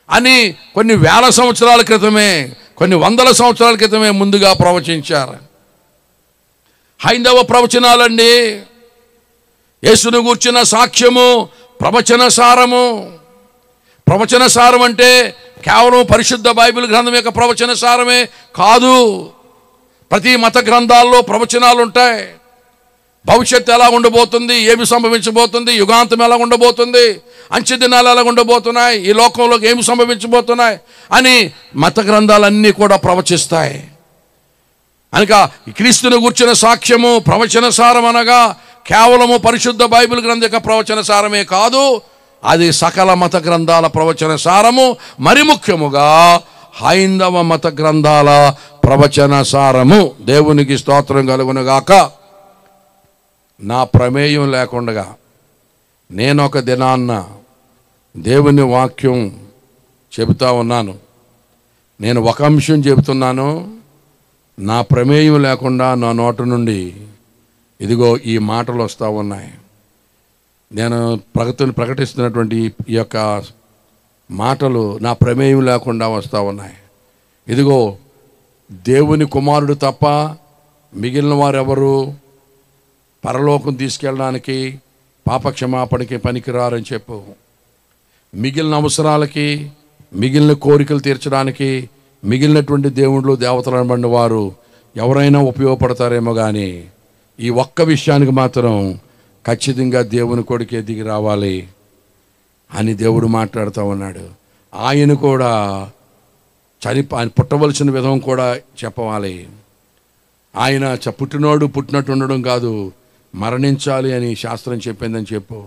అని కొన్ని వేల సంవత్సరాల క్రితమే, కొన్ని వందల సంవత్సరాల క్రితమే ముందుగా ప్రవచించారు. హైందవ ప్రవచనాలండి. యేసును గూర్చిన సాక్ష్యము ప్రవచన సారము. ప్రవచన సారం అంటే కేవలం పరిశుద్ధ బైబిల్ గ్రంథం యొక్క ప్రవచన సారమే కాదు. ప్రతి మత గ్రంథాల్లో ప్రవచనాలు ఉంటాయి. భవిష్యత్తు ఎలా ఉండబోతుంది, ఏమి సంభవించబోతుంది, యుగాంతం ఎలా ఉండబోతుంది, అంచె దినాలు ఎలా ఉండబోతున్నాయి, ఈ లోకంలోకి ఏమి సంభవించబోతున్నాయి అని మత గ్రంథాలన్నీ కూడా ప్రవచిస్తాయి. అనక క్రీస్తును గూర్చిన సాక్ష్యము ప్రవచన సారం అనగా కేవలము పరిశుద్ధ బైబిల్ గ్రంథం యొక్క ప్రవచన సారమే కాదు, అది సకల మత గ్రంథాల ప్రవచన సారము. మరి ముఖ్యముగా హైందవ మత గ్రంథాల ప్రవచన సారము. దేవునికి స్తోత్రం కలుగునుగాక. నా ప్రమేయం లేకుండా నేనొక దినాన్న దేవుని వాక్యం చెబుతా ఉన్నాను. నేను ఒక అంశం చెబుతున్నాను, నా ప్రమేయం లేకుండా నా నోట నుండి ఇదిగో ఈ మాటలు వస్తూ ఉన్నాయి. నేను ప్రకటిస్తున్నటువంటి ఈ యొక్క మాటలు నా ప్రమేయం లేకుండా వస్తూ ఉన్నాయి. ఇదిగో దేవుని కుమారుడు తప్ప మిగిలిన వారెవరు పరలోకం తీసుకెళ్ళడానికి, పాపక్షమాపణకి పనికిరారని చెప్పు. మిగిలిన అవసరాలకి, మిగిలిన కోరికలు తీర్చడానికి మిగిలినటువంటి దేవుళ్ళు దేవతలు అనబడిన వారు ఎవరైనా ఉపయోగపడతారేమో కానీ ఈ ఒక్క విషయానికి మాత్రం ఖచ్చితంగా దేవుని కొడుకే దిగి రావాలి అని దేవుడు మాట్లాడుతూ ఉన్నాడు. ఆయన కూడా ఆయన పుట్టవలసిన విధం కూడా చెప్పవాలి. ఆయన పుట్టినోడు పుట్టినట్టు ఉండడం కాదు, మరణించాలి అని శాస్త్రం చెప్పిందని చెప్పు.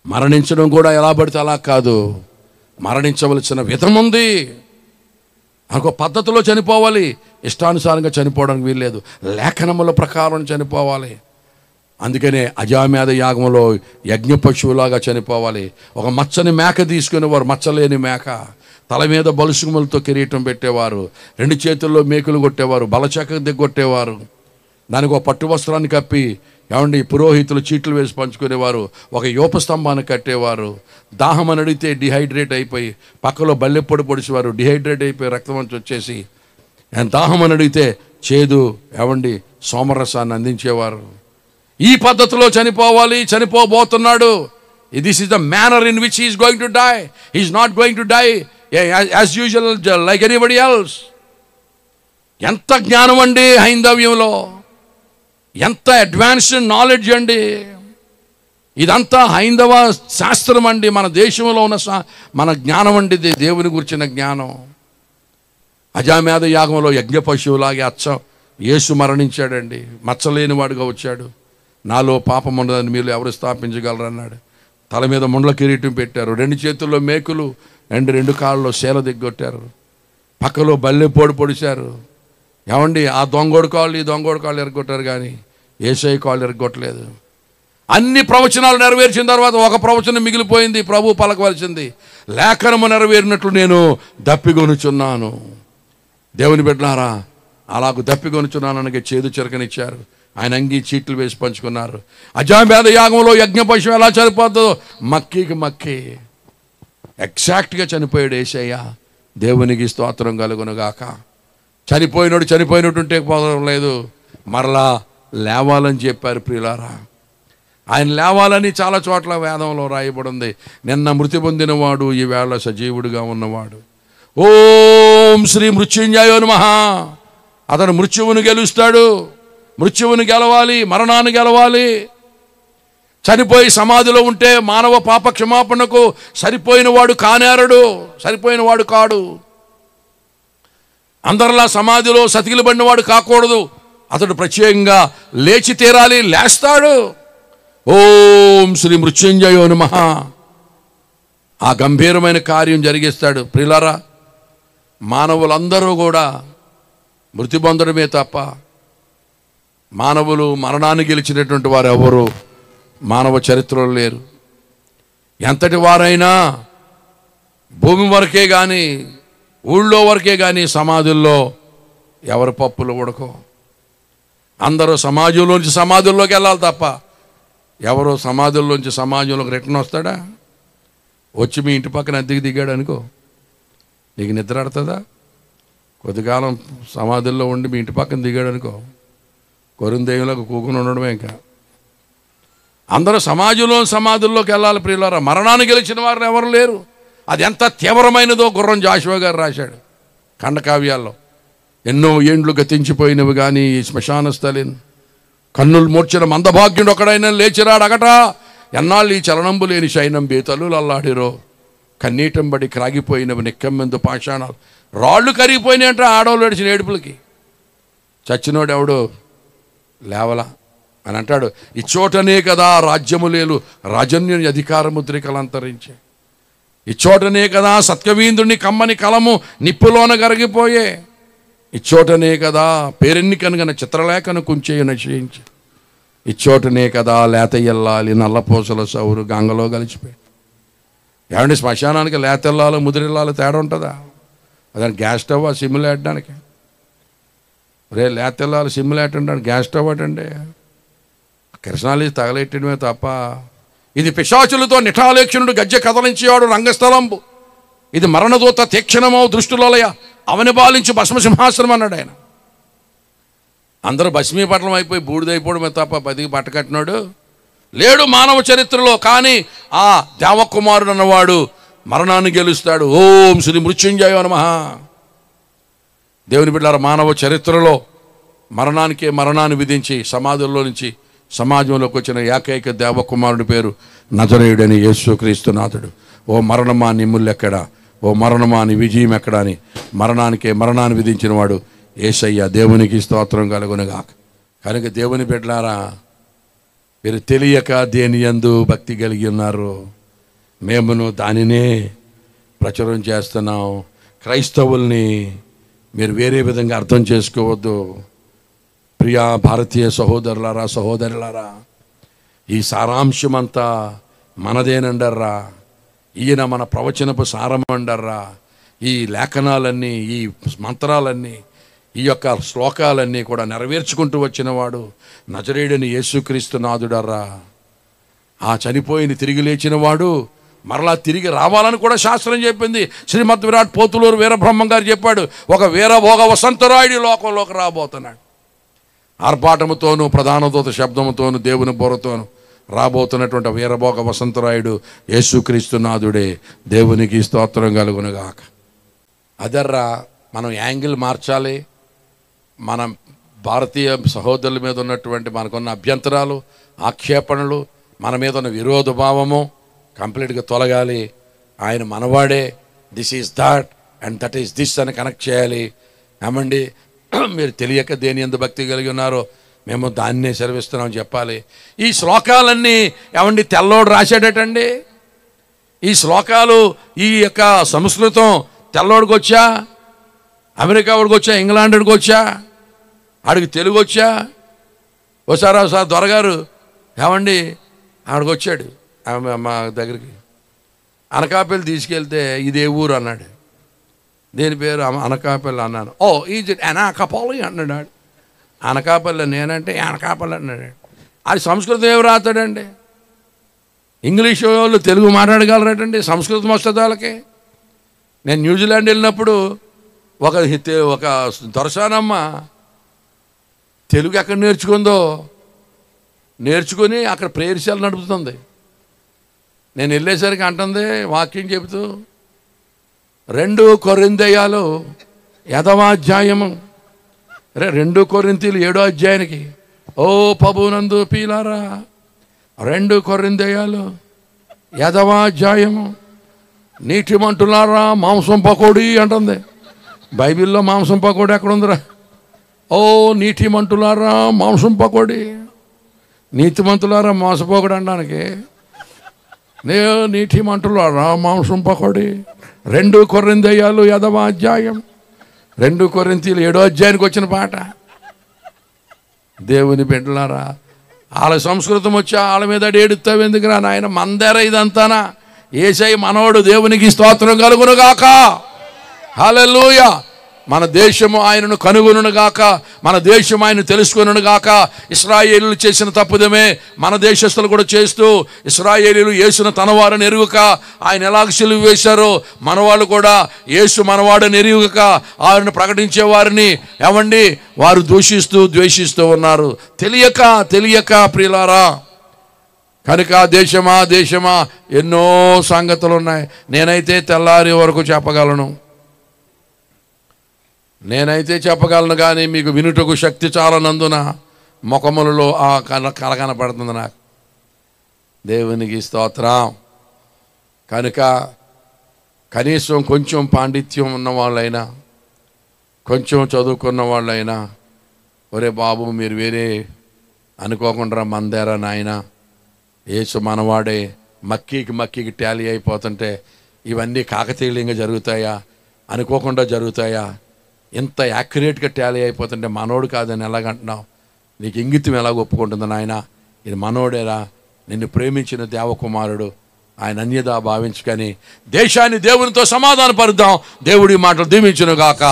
మరణించడం కూడా ఎలా పడితే అలా కాదు, మరణించవలసిన విధం ఉంది. ఒక పద్ధతిలో చనిపోవాలి, ఇష్టానుసారంగా చనిపోవడానికి వీల్లేదు, లేఖనముల ప్రకారం చనిపోవాలి. అందుకనే అజామేధ యాగంలో యజ్ఞ పశువులాగా చనిపోవాలి. ఒక మచ్చని మేక తీసుకునేవారు, మచ్చలేని మేక, తల మీద బలుసుగుములతో కిరీటం పెట్టేవారు, 2 చేతుల్లో మేకులు కొట్టేవారు, బలచక్క దిగ్గొట్టేవారు, దానికి ఒక పట్టు వస్త్రాన్ని కప్పి ఏమండి పురోహితులు చీట్లు వేసి పంచుకునేవారు, ఒక యోపస్తంభాన్ని కట్టేవారు. దాహం అని అడిగితే డిహైడ్రేట్ అయిపోయి పక్కలో బల్లెప్పొడి పొడిచేవారు, డిహైడ్రేట్ అయిపోయి రక్తం అంచి వచ్చేసి. దాహం అని అడిగితే చేదు ఏమండి సోమరసాన్ని అందించేవారు. ఈ పద్ధతిలో చనిపోవాలి, చనిపోబోతున్నాడు. This is the manner in which he's going to die. He's not going to die as usual like anybody else. ఎంత జ్ఞానం అండి హైందవ్యంలో, ఎంత అడ్వాన్స్డ్ నాలెడ్జ్ అండి. ఇదంతా హైందవ శాస్త్రం అండి, మన దేశంలో ఉన్న మన జ్ఞానం అండి, దేవుని గురించిన జ్ఞానం. అజామేధ యాగంలో యజ్ఞ పశువులాగే అచ్చం యేసు మరణించాడండి, మచ్చలేని వాడుగా వచ్చాడు. నాలో పాపం ఉండదని మీరు ఎవరు స్థాపించగలరు అన్నాడు. తల మీద ముండ్ల కిరీటం పెట్టారు, 2 చేతుల్లో మేకులు, 2 కాళ్ళలో శీల దిగ్గొట్టారు, పక్కలో బల్లె పొడిచారు. ఏమండి ఆ దొంగోడు కాళ్ళు ఈ దొంగోడు కాళ్ళు ఎరగొట్టారు కానీ యేసయ్య కాళ్ళు ఎరగొట్టలేదు. అన్ని ప్రవచనాలు నెరవేర్చిన తర్వాత ఒక ప్రవచనం మిగిలిపోయింది, ప్రభు పలకవలసింది. లేఖనము నెరవేరినట్లు నేను దప్పిగొనుచున్నాను. దేవుని బిడ్డలారా, అలాగూ దప్పిగొనుచున్నాను అనగా చేదు చిరకనిచ్చారు. ఆయన అంగీ చీట్లు వేసి పంచుకున్నారు. అజామేధ యాగంలో యజ్ఞ పశువు ఎలా చనిపోతుందో మక్కికి మక్కి ఎగ్జాక్ట్గా చనిపోయాడు యేసయ్య. దేవునికి స్తోత్రం కలుగునుగాక. చనిపోయినట్టుంటే పోవడం లేదు, మరలా లేవాలని చెప్పారు ప్రియులారా. ఆయన లేవాలని చాలా చోట్ల వేదంలో రాయబడింది. నిన్న మృతి పొందినవాడు ఈవేళ సజీవుడిగా ఉన్నవాడు. ఓం శ్రీ మృత్యుంజయో నమః. అతను మృత్యువును గెలుస్తాడు. మృత్యువును గెలవాలి, మరణాన్ని గెలవాలి. చనిపోయి సమాధిలో ఉంటే మానవ పాప క్షమాపణకు సరిపోయిన వాడు కానేరడు, సరిపోయిన వాడు కాడు. అందరిలా సమాధిలో సతికిలబడిన వాడు కాకూడదు. అతడు ప్రత్యేకంగా లేచి తీరాలి, లేస్తాడు. ఓం శ్రీ మృత్యుంజయో నమః. ఆ గంభీరమైన కార్యం జరిగిస్తాడు. ప్రియులారా, మానవులందరూ కూడా మృతి పొందడమే తప్ప మానవులు మరణాన్ని గెలిచినటువంటి వారు ఎవరు మానవ చరిత్రలో లేరు. ఎంతటి వారైనా భూమి వరకే కానీ ఊళ్ళో వరకే కానీ సమాధుల్లో ఎవరి పప్పులు ఉడకో. అందరూ సమాజంలోంచి సమాధుల్లోకి వెళ్ళాలి తప్ప ఎవరో సమాధుల్లోంచి సమాజంలోకి రిటర్న్ వస్తాడా? వచ్చి మీ ఇంటి పక్కన అద్దెకి దిగాడు అనుకో, నీకు నిద్ర ఆడుతుందా? కొద్దికాలం సమాధుల్లో ఉండి మీ ఇంటి పక్కన దిగాడు అనుకో, కొరిందేయులకు కూకుని ఉండడమే. ఇంకా అందరూ సమాధుల్లోకి వెళ్ళాలి ప్రియులారా. మరణాన్ని గెలిచిన వారు ఎవరు లేరు. అది ఎంత తీవ్రమైనదో గుర్రం జాషువా గారు రాశాడు ఖండకావ్యాల్లో. ఎన్నో ఏండ్లు గతించిపోయినవి కానీ ఈ శ్మశాన స్థలిన్ కన్నులు మూర్చిన మందభాగ్యుడు ఒకడైనా లేచిరాడు అగట. ఎన్నాళ్ళు ఈ చలనంబు లేని శయనం బేతలు అల్లాడిరో. కన్నీటంబడి క్రాగిపోయినవి నిక్కమ్మెందు పాషాణాలు. రాళ్ళు కరిగిపోయినాయంట ఆడవాళ్ళు ఏడిచిన ఏడుపులకి. చచ్చినోడు ఎవడు లేవలా అని అంటాడు. ఇచ్చోటనే కదా రాజ్యములేలు రాజన్యుని అధికారముద్రికలు అంతరించే. ఇచ్చోటనే కదా సత్యవీంద్రుని కమ్మని కలము నిప్పులోన కరిగిపోయే. ఇచ్చోటనే కదా పేరెన్నికనుగన చిత్రలేఖను కుంచేయ నశయించి. ఇచ్చోటనే కదా లేత ఎల్లాలి నల్లపూసల సౌరు గంగలో కలిసిపోయి. ఏమంటే శ్మశానానికి లేత ఎల్లాలో ముదిరిల్లాలో తేడా ఉంటుందా? అదని గ్యాస్ స్టవ్ సిమ్ములు వేయడానికి. రే లేత ఎల్లాలి సిమ్ములు వేయటండి గ్యాస్ స్టవ్ అటండి. కిరసనాలు తగలెట్టడమే తప్ప. ఇది పిశాచులతో నిఠాలేక్షణుడు గజ్జె కదలించేవాడు రంగస్థలంబు. ఇది మరణదూత తీక్షణమో దృష్టిలోలయ అవని బాలించి భస్మసింహాసనం అన్నాడు ఆయన. అందరూ భస్మీపట్నం అయిపోయి బూడిదైపోవడమే తప్ప బతికి పట్టకట్టినాడు లేడు మానవ చరిత్రలో. కానీ ఆ దేవకుమారుడు అన్నవాడు మరణాన్ని గెలుస్తాడు. ఓం శ్రీ మృత్యుంజయ నమః. దేవుని బిడ్డలారా, మానవ చరిత్రలో మరణాన్ని విధించి సమాధుల్లో నుంచి సమాజంలోకి వచ్చిన ఏకైక దేవకుమారుడి పేరు నజరేయుడని యేసుక్రీస్తు నాథుడు. ఓ మరణమా నీ ముల్లెక్కడా, ఓ మరణమా నీ విజయం ఎక్కడా అని మరణాన్ని విధించిన వాడు యేసయ్య. దేవునికి స్తోత్రం కలుగునుగాక. కనుక దేవుని బిడ్డలారా, మీరు తెలియక దేని యందు భక్తి కలిగి ఉన్నారు. మేమును దానినే ప్రచురం చేస్తున్నాం. క్రైస్తవుల్ని మీరు వేరే విధంగా అర్థం చేసుకోవద్దు. ప్రియా భారతీయ సహోదరులారా, ఈ సారాంశమంతా మనదేనండర్రా. ఈయన మన ప్రవచనపు సారం అండర్రా. ఈ లేఖనాలన్నీ, ఈ మంత్రాలన్నీ, ఈ యొక్క శ్లోకాలన్నీ కూడా నెరవేర్చుకుంటూ వచ్చినవాడు నజరేయుడని యేసుక్రీస్తు నాథుడర్రా. ఆ చనిపోయిన తిరిగి లేచిన వాడు మరలా తిరిగి రావాలని కూడా శాస్త్రం చెప్పింది. శ్రీమద్ విరాట్ పోతులూరు వీరబ్రహ్మం గారు చెప్పాడు. ఒక వీరభోగ వసంతరాయుడి లోకంలోకి రాబోతున్నాడు. ఆర్భాటముతోనూ ప్రధాన దూత శబ్దముతోనూ దేవుని బోరతోనూ రాబోతున్నటువంటి వీరభోగ వసంతరాయుడు యేసుక్రీస్తు నాథుడే. దేవునికి స్తోత్రం కలుగునుగాక. అదర్రా మనం యాంగిల్ మార్చాలి. మన భారతీయ సహోదరుల మీద ఉన్నటువంటి మనకున్న అభ్యంతరాలు, ఆక్షేపణలు, మన మీద ఉన్న విరోధ భావము కంప్లీట్గా తొలగాలి. ఆయన మనవాడే, this is that and that is this అని కనెక్ట్ చేయాలి. ఏమండి, మీరు తెలియక దేని యందు భక్తి కలిగి ఉన్నారో మేము దాన్నే సెలవిస్తున్నామని చెప్పాలి. ఈ శ్లోకాలన్నీ ఏమండి తెల్లోడు రాశాడటండి. ఈ శ్లోకాలు, ఈ యొక్క సంస్కృతం తెల్లోడికి వచ్చా, అమెరికా వాడికి వచ్చా, ఇంగ్లాండ్కి వచ్చా, ఆడికి తెలుగు వచ్చా? ఒకసారి దొరగారు ఏమండి ఆడికి వచ్చాడు మా దగ్గరికి. అనకాపల్లి తీసుకెళ్తే ఇదే ఊరు అన్నాడు. దేని పేరు? అనకాపల్లి అన్నాను. ఓ ఈజ్ ఇట్ అనకాపల్లి అన్నాడు. అనకాపల్లి నేనంటే అనకాపల్లి అన్నాడు. అది సంస్కృతం ఏమి రాతాడండి? ఇంగ్లీష్ వాళ్ళు తెలుగు మాట్లాడగలరటండి, సంస్కృతం వస్తుంది వాళ్ళకి. నేను న్యూజిలాండ్ వెళ్ళినప్పుడు ఒక దొరసానమ్మ తెలుగు ఎక్కడ నేర్చుకుని అక్కడ ప్రేయర్శాలు నడుపుతుంది. నేను వెళ్ళేసరికి అంటుంది వాక్యం చెబుతూ, 2 కొరింథీయులు 7వ అధ్యాయము, 2 కొరింథీయులు 7వ అధ్యాయానికి ఓ ప్రభునందు పీలారా, 2 కొరింథీయులు 7వ అధ్యాయము, నీటి మంటులారా మాంసం పకోడీ అంటుంది. బైబిల్లో మాంసం పకోడీ ఎక్కడ ఉందిరా? ఓ నీటి మంటులారా మాంసం పకోడీ, నీతి మంతులారా మోసపోకడు అనడానికి నీటి మంటులారా మాంసం పకోడీ. 2 కొరింథీయులు 7వ అధ్యాయం 2 కొరింథీయులు 7వ అధ్యాయానికి వచ్చిన పాట. దేవుని బిడ్డలారా, వాళ్ళ సంస్కృతం వచ్చి వాళ్ళ మీద ఏడుస్తావు ఎందుకురా నాయన? మందేరా ఇదంతానా? యేసయ్య మనోడు, దేవునికి స్తోత్రం కలుగును గాక. హల్లెలూయా. మన దేశము ఆయనను కనుగొనును గాక, మన దేశం ఆయన తెలుసుకొనును గాక. ఇశ్రాయేలీయులు చేసిన తప్పుదమే మన దేశస్తులు కూడా చేస్తూ, ఇశ్రాయేలీయులు యేసును తనవారని ఎరుగుక ఆయన ఎలాగ సిలువ వేశారో, మనవాళ్ళు కూడా యేసు మనవాడని ఎరుగుక ఆయనను ప్రకటించే వారిని ఏమండి వారు దూషిస్తూ ద్వేషిస్తూ ఉన్నారు, తెలియక ప్రియులారా. కనుక దేశమా ఎన్నో సంగతులు ఉన్నాయి. నేనైతే తెల్లారి వరకు చెప్పగలను కానీ మీకు వినుటకు శక్తి చాలనందున ముఖములలో ఆ కల కనపడుతుంది నాకు. దేవునికి స్తోత్రం. కనుక కనీసం కొంచెం పాండిత్యం ఉన్న వాళ్ళైనా, కొంచెం చదువుకున్న వాళ్ళైనా, ఒరే బాబు మీరు వేరే అనుకోకుండా మందేరా నాయన, యేసు మనవాడే, మక్కీకి టాలీ అయిపోతుంటే ఇవన్నీ కాకతీయంగా జరుగుతాయా, అనుకోకుండా జరుగుతాయా? ఇంత యాక్యురేట్గా టాలీ అయిపోతుంటే మనోడు కాదని ఎలాగంటున్నావు? నీకు ఇంగితం ఎలాగ ఒప్పుకుంటుంది నాయన? ఇది మనోడేరా, నిన్ను ప్రేమించిన దేవకుమారుడు, ఆయన అన్యదా భావించుకొని దేశాన్ని దేవునితో సమాధానపరుద్దాం. దేవుడి మాటలు దీవించును గాక.